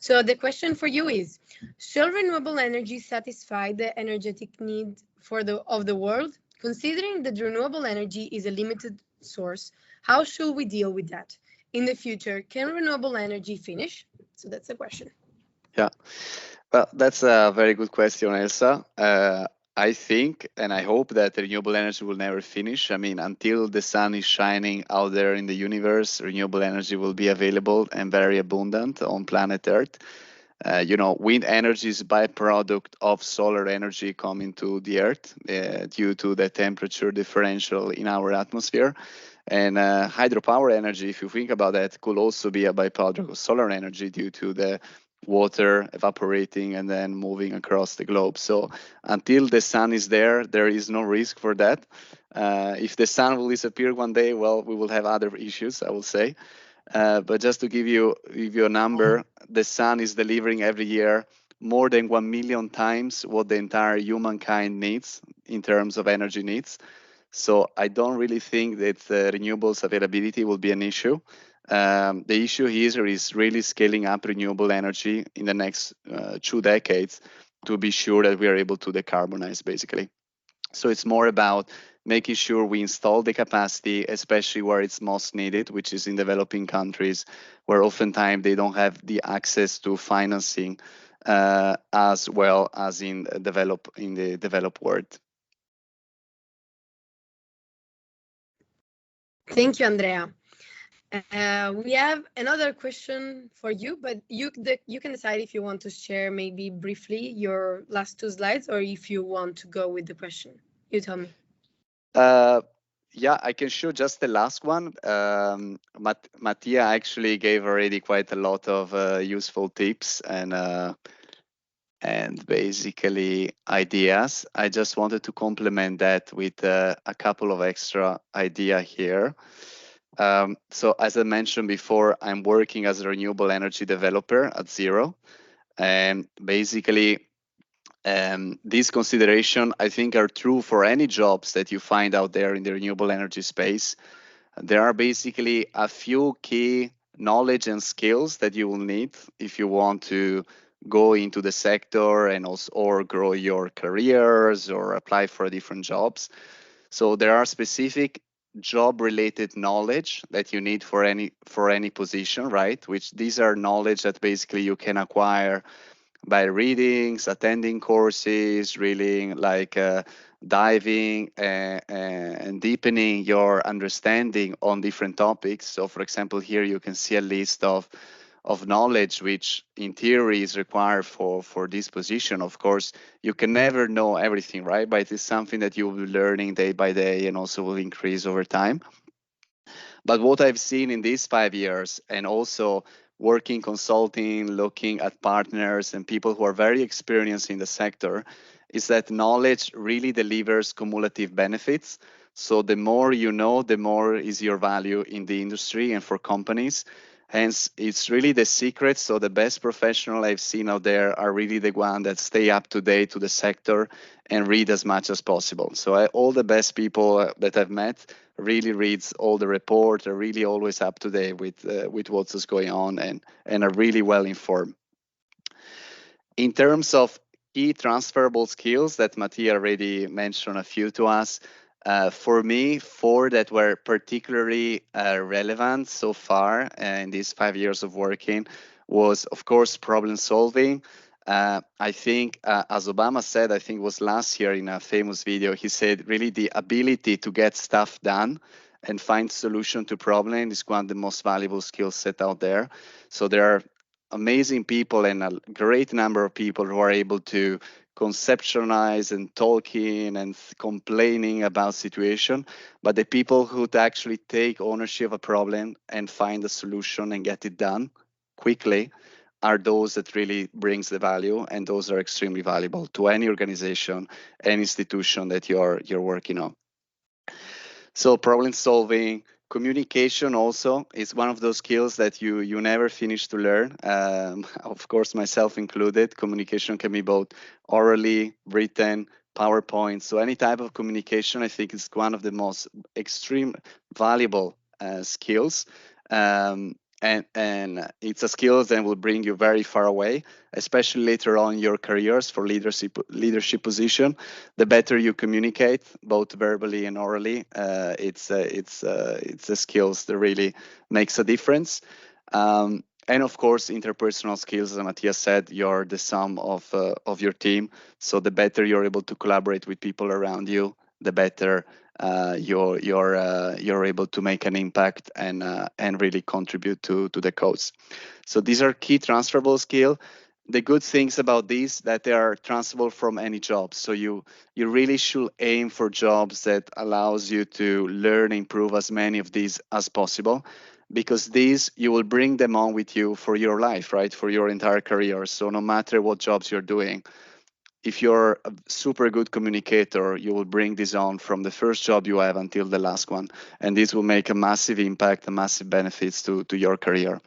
So the question for you is, shall renewable energy satisfy the energetic need of the world? Considering that renewable energy is a limited source, how should we deal with that? In the future, can renewable energy finish? So that's the question. Yeah, well, that's a very good question, Elsa. I think and I hope that renewable energy will never finish. I mean, until the sun is shining out there in the universe, renewable energy will be available and very abundant on planet Earth. Wind energy is a byproduct of solar energy coming to the Earth due to the temperature differential in our atmosphere. And hydropower energy, if you think about that, could also be a byproduct of solar energy due to the water evaporating and then moving across the globe. So until the sun is there, there is no risk for that. If the sun will disappear one day, well, we will have other issues, I will say. But just to give you a number, the sun is delivering every year more than 1 million times what the entire humankind needs in terms of energy needs. So I don't really think that renewables availability will be an issue. The issue here is really scaling up renewable energy in the next 2 decades to be sure that we are able to decarbonize, basically. So it's more about making sure we install the capacity, especially where it's most needed, which is in developing countries, where oftentimes they don't have the access to financing as well as in the developed world. Thank you, Andrea. We have another question for you, but you can decide if you want to share maybe briefly your last 2 slides or if you want to go with the question. You tell me. Yeah, I can show just the last one. Mattia actually gave already quite a lot of useful tips and basically ideas. I just wanted to complement that with a couple of extra idea here. So as I mentioned before, I'm working as a renewable energy developer at Zero. And basically, these considerations, I think, are true for any jobs that you find out there in the renewable energy space. There are basically a few key knowledge and skills that you will need if you want to go into the sector and also or grow your careers or apply for different jobs. So there are specific job related knowledge that you need for any position, right? Which these are knowledge that basically you can acquire by readings, attending courses, really like diving and deepening your understanding on different topics. So for example, here you can see a list of knowledge which in theory is required for this position. Of course, you can never know everything, right? But it is something that you will be learning day by day and also will increase over time. But what I've seen in these 5 years and also working consulting, looking at partners and people who are very experienced in the sector is that knowledge really delivers cumulative benefits. So the more you know, the more is your value in the industry and for companies. Hence, it's really the secret. So the best professional I've seen out there are really the ones that stay up to date to the sector and read as much as possible. So all the best people that I've met really reads all the reports, are really always up to date with what's going on and are really well informed. In terms of key transferable skills that Mattia already mentioned a few to us, for me, 4 that were particularly relevant so far in these 5 years of working was, of course, problem solving. I think, as Obama said, I think it was last year in a famous video, he said really the ability to get stuff done and find solution to problems is one of the most valuable skill set out there. So there are amazing people and a great number of people who are able to conceptualize and talking and complaining about situation, but the people who actually take ownership of a problem and find a solution and get it done quickly are those that really brings the value, and those are extremely valuable to any organization, any institution that you're working on. So problem solving, communication also is one of those skills that you never finish to learn. Of course, myself included. Communication can be both orally, written, PowerPoint. So any type of communication, I think, is one of the most extreme valuable skills. And it's a skill that will bring you very far away, especially later on in your careers for leadership position. The better you communicate, both verbally and orally, it's the skills that really makes a difference. And of course, interpersonal skills, as Mattia said, you're the sum of your team. So the better you're able to collaborate with people around you, the better you're able to make an impact and really contribute to the cause. So these are key transferable skills. The good things about these that they are transferable from any job. So you really should aim for jobs that allows you to learn, improve as many of these as possible. because these you will bring them on with you for your life, right? For your entire career. So no matter what jobs you're doing, if you're a super good communicator, you will bring this on from the first job you have until the last one. And this will make a massive impact and massive benefits to your career.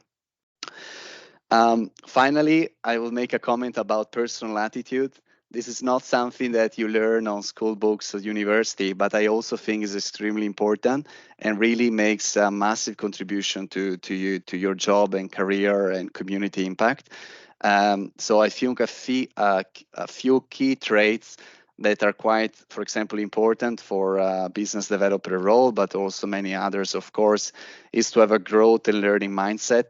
Finally, I will make a comment about personal attitude. This is not something that you learn on school books or university, but I also think is extremely important and really makes a massive contribution to your job and career and community impact. So I think a few key traits that are quite, for example, important for a business developer role, but also many others, of course, is to have a growth and learning mindset.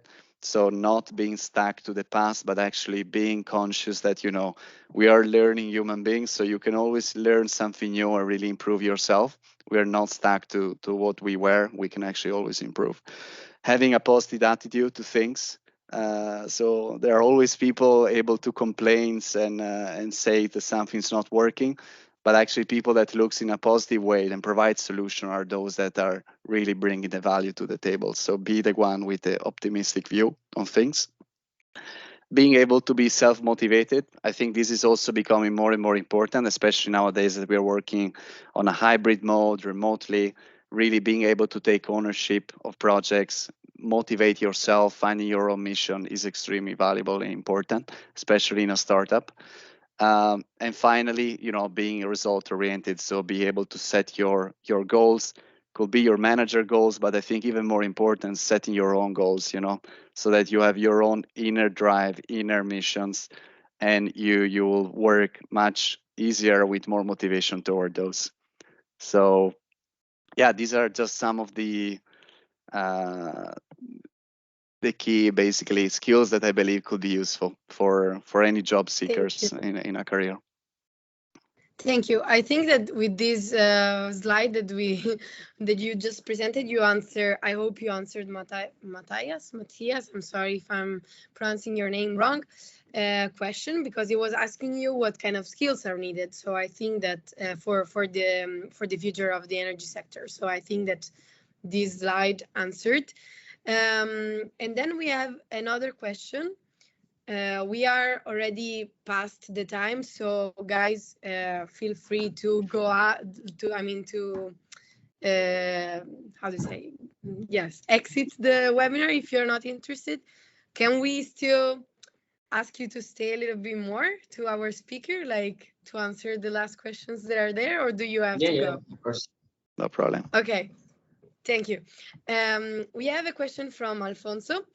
So not being stuck to the past, but actually being conscious that, you know, we are learning human beings, so you can always learn something new and really improve yourself. We are not stuck to what we were. We can actually always improve. Having a positive attitude to things. So there are always people able to complain and say that something's not working, but actually people that looks in a positive way and provide solution are those that are really bringing the value to the table. So be the one with the optimistic view on things. Being able to be self-motivated. I think this is also becoming more and more important, especially nowadays that we are working on a hybrid mode, remotely, really being able to take ownership of projects, motivate yourself, finding your own mission is extremely valuable and important, especially in a startup. And finally, you know, being result oriented. So be able to set your goals. Could be your manager goals, but I think even more important, setting your own goals, you know, so that you have your own inner drive, inner missions, and you will work much easier with more motivation toward those. So yeah, these are just some of the key basically skills that I believe could be useful for any job seekers in a career. Thank you. I think that with this slide that that you just presented, you answer. I hope you answered Matthias. I'm sorry if I'm pronouncing your name wrong. Question, because he was asking you what kind of skills are needed. So I think that for the future of the energy sector. So I think that this slide answered. And then we have another question. We are already past the time, so guys, feel free to go out how to say, yes, exit the webinar if you're not interested. Can we still ask you to stay a little bit more to our speaker, like to answer the last questions that are there, or do you have to go? Yeah, of course. No problem. Okay, thank you. We have a question from Alfonso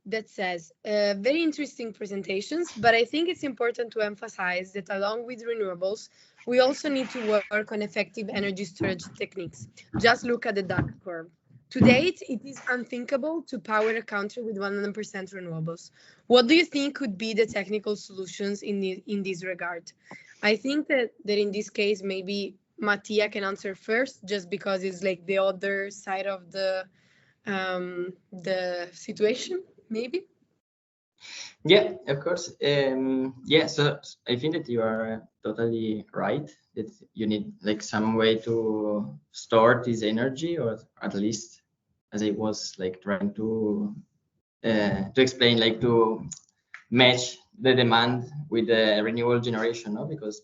that says, very interesting presentations, but I think it's important to emphasize that along with renewables, we also need to work on effective energy storage techniques. Just look at the duck curve. To date, it is unthinkable to power a country with 100% renewables. What do you think could be the technical solutions in this regard? I think that in this case, maybe Mattia can answer first, just because it's like the other side of the situation, maybe. Yeah, of course. Yeah, so I think that you are totally right, that you need like some way to store this energy, or at least, as I was like trying to explain, like to match the demand with the renewable generation, no? Because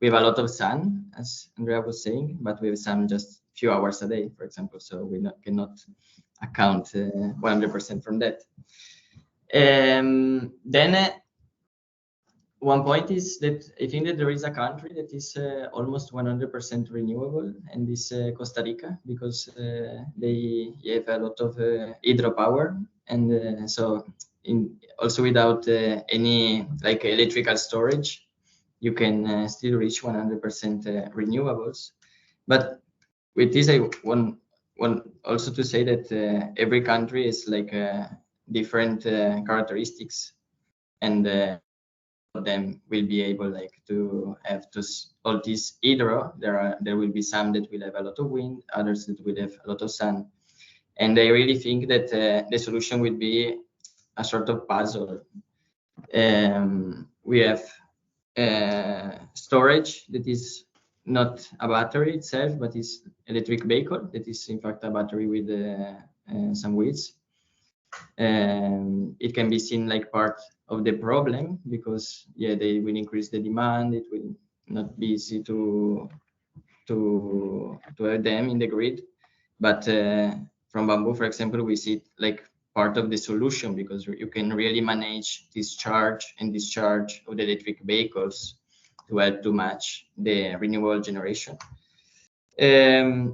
we have a lot of sun, as Andrea was saying, but we have sun just few hours a day, for example, so we cannot account 100% from that. Then one point is that I think that there is a country that is almost 100% renewable, and this Costa Rica, because they have a lot of hydropower, and so also without any like electrical storage, you can still reach 100% renewables. But with this, I want also to say that every country is like different characteristics, and them will be able like to have all these hydro. There will be some that will have a lot of wind, others that will have a lot of sun, and I really think that the solution will be a sort of puzzle. We have storage that is not a battery itself, but is electric vehicle that is in fact a battery with some wheels. It can be seen like part of the problem because they will increase the demand. It will not be easy to have them in the grid. But from Bamboo, for example, we see it like part of the solution because you can really manage this charge and discharge of the electric vehicles to help to match the renewable generation.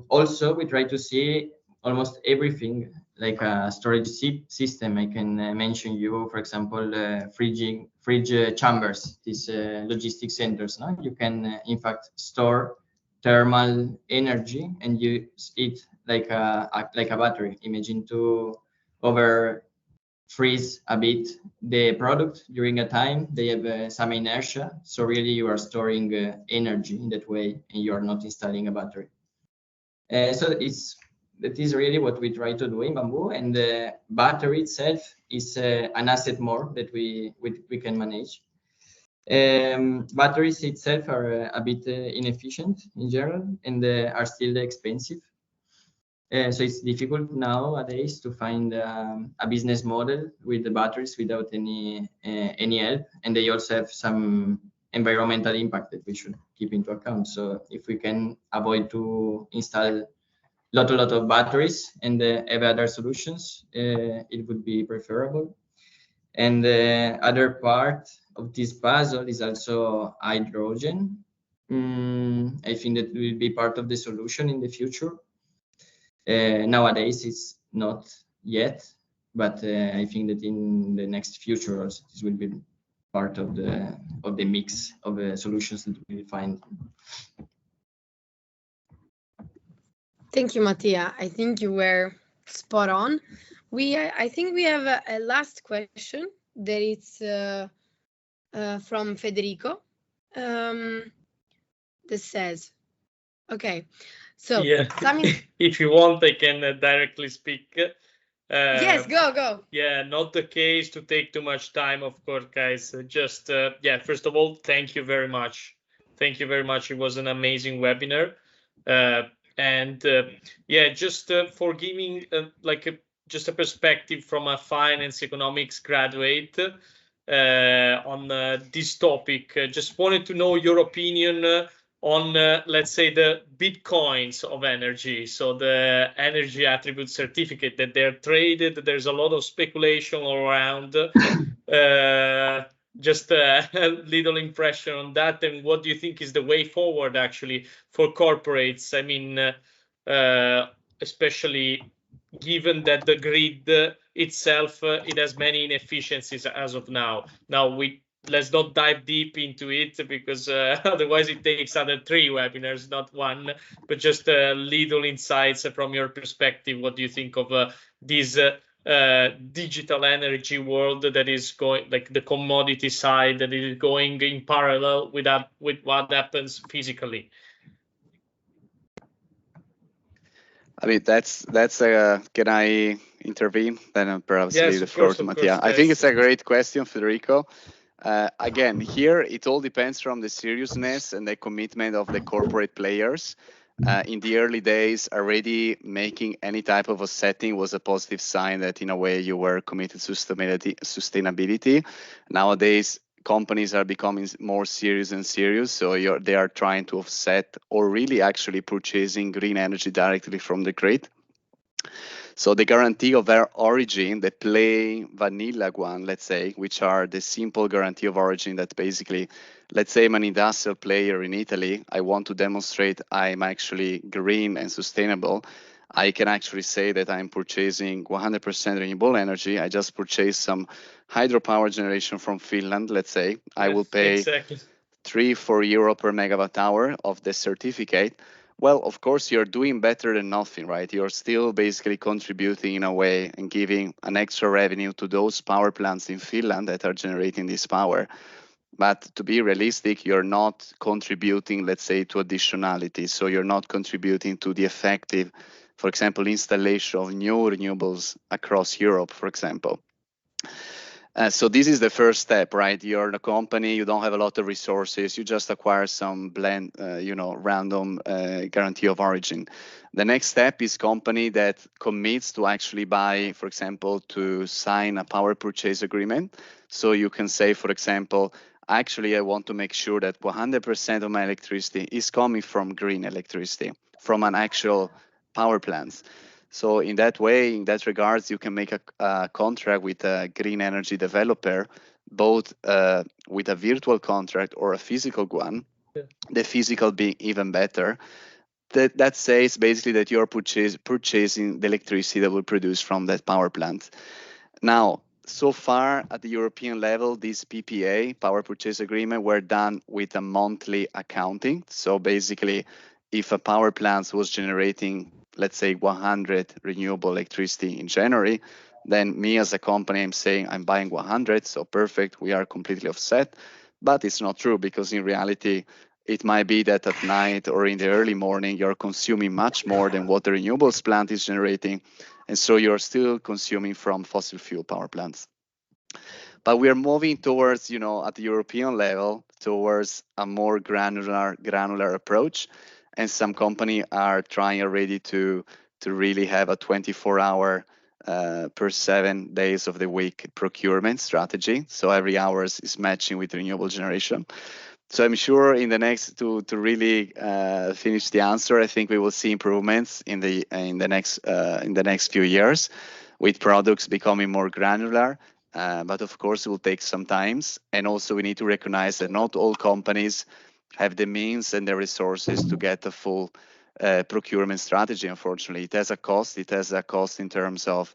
Also, we try to see almost everything like a storage system. I can mention you, for example, fridge chambers, these logistic centers. No? You can, in fact, store thermal energy and use it like a battery. Imagine to over freeze a bit the product during a time. They have some inertia, so really you are storing energy in that way, and you are not installing a battery. So that is really what we try to do in Bamboo, and the battery itself is an asset more that we can manage. Batteries itself are a bit inefficient in general and are still expensive. So it's difficult nowadays to find a business model with the batteries without any help, and they also have some environmental impact that we should keep into account. So if we can avoid to install lot of batteries and have other solutions, it would be preferable. And the other part of this puzzle is also hydrogen. I think that will be part of the solution in the future. Nowadays it's not yet, but I think that in the next future also this will be part of the mix of solutions that we will find. Thank you, Mattia. I think you were spot on. I think we have a last question that is from Federico. This says, okay, so yeah. If you want, I can directly speak. Yes, go. Yeah, not the case to take too much time, of course, guys. Just first of all, thank you very much. Thank you very much. It was an amazing webinar. And just for giving just a perspective from a finance economics graduate on this topic. Just wanted to know your opinion on, let's say, the bitcoins of energy. So the energy attribute certificate that they're traded. There's a lot of speculation around. Just a little impression on that, and what do you think is the way forward actually for corporates? I mean, especially given that the grid itself it has many inefficiencies as of now. Let's not dive deep into it because otherwise it takes other 3 webinars, not 1. But just little insights from your perspective. What do you think of this digital energy world that is going, like the commodity side, that is going in parallel with what happens physically? I mean, that's can I intervene? Then perhaps yes, leave the floor to Mattia. I think it's a great question, Federico. Again, here it all depends from the seriousness and the commitment of the corporate players. In the early days, already making any type of a setting was a positive sign that in a way you were committed to sustainability. Nowadays, companies are becoming more serious and serious, so they are trying to offset or really actually purchasing green energy directly from the grid. So the guarantee of their origin, the plain vanilla one, let's say, which are the simple guarantee of origin that basically, let's say I'm an industrial player in Italy, I want to demonstrate I'm actually green and sustainable. I can actually say that I'm purchasing 100% renewable energy. I just purchased some hydropower generation from Finland, let's say. Yes, I will pay 3-4 euro per megawatt hour of the certificate. Well, of course, you're doing better than nothing, right? You're still basically contributing in a way and giving an extra revenue to those power plants in Finland that are generating this power. But to be realistic, you're not contributing, let's say, to additionality. So you're not contributing to the effective, for example, installation of new renewables across Europe, for example. So this is the first step, right? You're in a company, you don't have a lot of resources, you just acquire some blend, random guarantee of origin. The next step is company that commits to actually buy, for example, to sign a power purchase agreement. So you can say, for example, actually, I want to make sure that 100% of my electricity is coming from green electricity, from an actual power plant. So in that way, in that regards, you can make a contract with a green energy developer, both with a virtual contract or a physical one. Yeah. The physical being even better. That says basically that you're purchasing the electricity that will produce from that power plant. Now, so far at the European level, these PPA, power purchase agreement, were done with a monthly accounting. So basically, if a power plant was generating, let's say 100 renewable electricity in January, then me as a company, I'm saying I'm buying 100, so perfect, we are completely offset. But it's not true, because in reality, it might be that at night or in the early morning, you're consuming much more than what the renewables plant is generating. And so you're still consuming from fossil fuel power plants. But we are moving towards, at the European level, towards a more granular approach. And some companies are trying already to really have a 24-hour per 7 days of the week procurement strategy. So every hour is matching with renewable generation. So I'm sure in the next to really finish the answer, I think we will see improvements in the next few years, with products becoming more granular. But of course, it will take some time. And also, we need to recognize that not all companies have the means and the resources to get a full procurement strategy. Unfortunately, it has a cost. It has a cost in terms of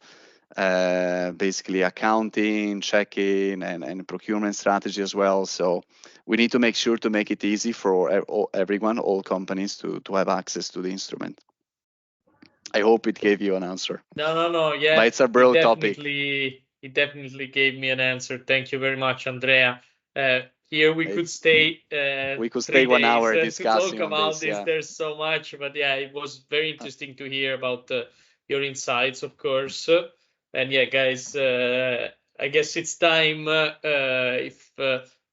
basically accounting, checking, and procurement strategy as well. So we need to make sure to make it easy for everyone, all companies, to have access to the instrument. I hope it gave you an answer. No. Yeah, but it's a broad topic. It definitely gave me an answer. Thank you very much, Andrea. Here we could stay. We could stay 1 hour discussing to talk about this. Yeah. There's so much, but yeah, it was very interesting to hear about your insights, of course. And yeah, guys, I guess it's time. If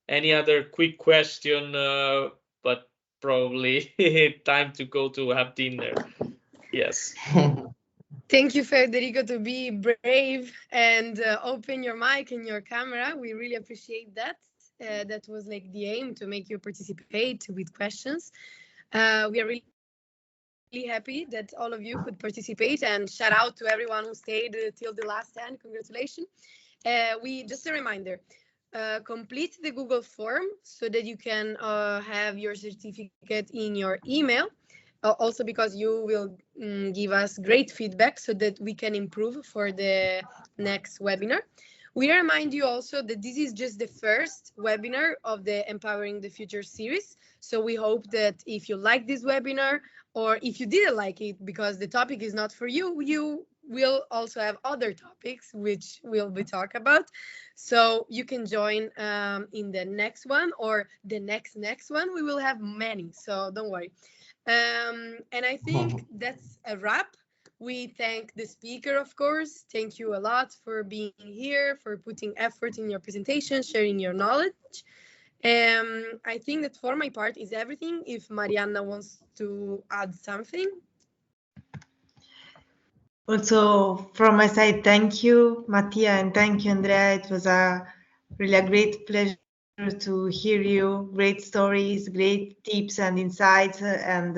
any other quick question, but probably time to go to have dinner. Yes. Thank you, Federico, to be brave and open your mic and your camera. We really appreciate that. That was like the aim, to make you participate with questions. We are really happy that all of you could participate, and shout out to everyone who stayed till the last end. Congratulations. Just a reminder, complete the Google form so that you can have your certificate in your email. Also because you will give us great feedback so that we can improve for the next webinar. We remind you also that this is just the first webinar of the Empowering the Future series. So we hope that if you like this webinar, or if you didn't like it because the topic is not for you, you will also have other topics which we'll be talking about. So you can join in the next one, or the next one. We will have many, so don't worry. And I think that's a wrap. We thank the speaker, of course. Thank you a lot for being here, for putting effort in your presentation, sharing your knowledge. I think that for my part is everything. If Marianna wants to add something. Also, from my side, thank you, Mattia, and thank you, Andrea. It was really a great pleasure to hear you. Great stories, great tips and insights. And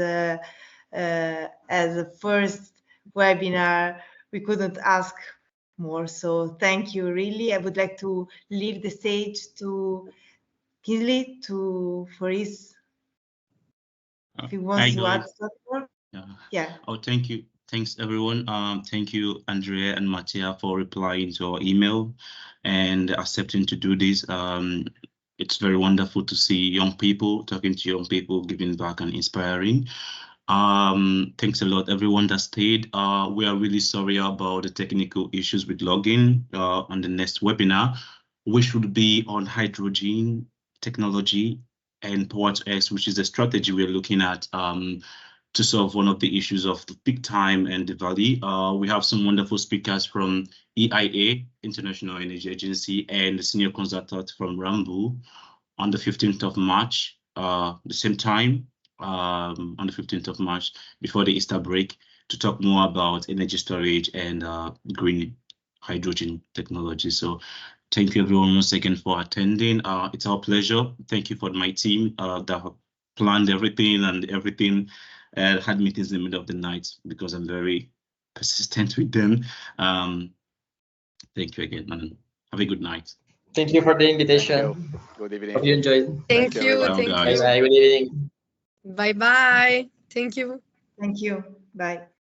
as a first webinar, we couldn't ask more. So thank you, really. I would like to leave the stage to Kinsley for his, if he wants to add something more. Yeah. Oh, thank you. Thanks, everyone. Thank you, Andrea and Mattia, for replying to our email and accepting to do this. It's very wonderful to see young people, talking to young people, giving back and inspiring. Thanks a lot, everyone that stayed. We are really sorry about the technical issues with login on the next webinar, which would be on hydrogen technology and Power-to-X, which is the strategy we're looking at to solve one of the issues of the peak time and the valley. We have some wonderful speakers from EIA, International Energy Agency, and the senior consultant from Rambo on the 15th of March, the same time, on the 15th of March, before the Easter break, to talk more about energy storage and green hydrogen technology. So thank you everyone once again for attending. It's our pleasure. Thank you for my team that have planned everything and had meetings in the middle of the night, because I'm very persistent with them. Thank you again, and have a good night. Thank you for the invitation. Good evening. Hope you enjoyed. Thank you. everyone. Thank Bye, you. Bye. Good evening. Bye bye. Thank you. Thank you. Bye.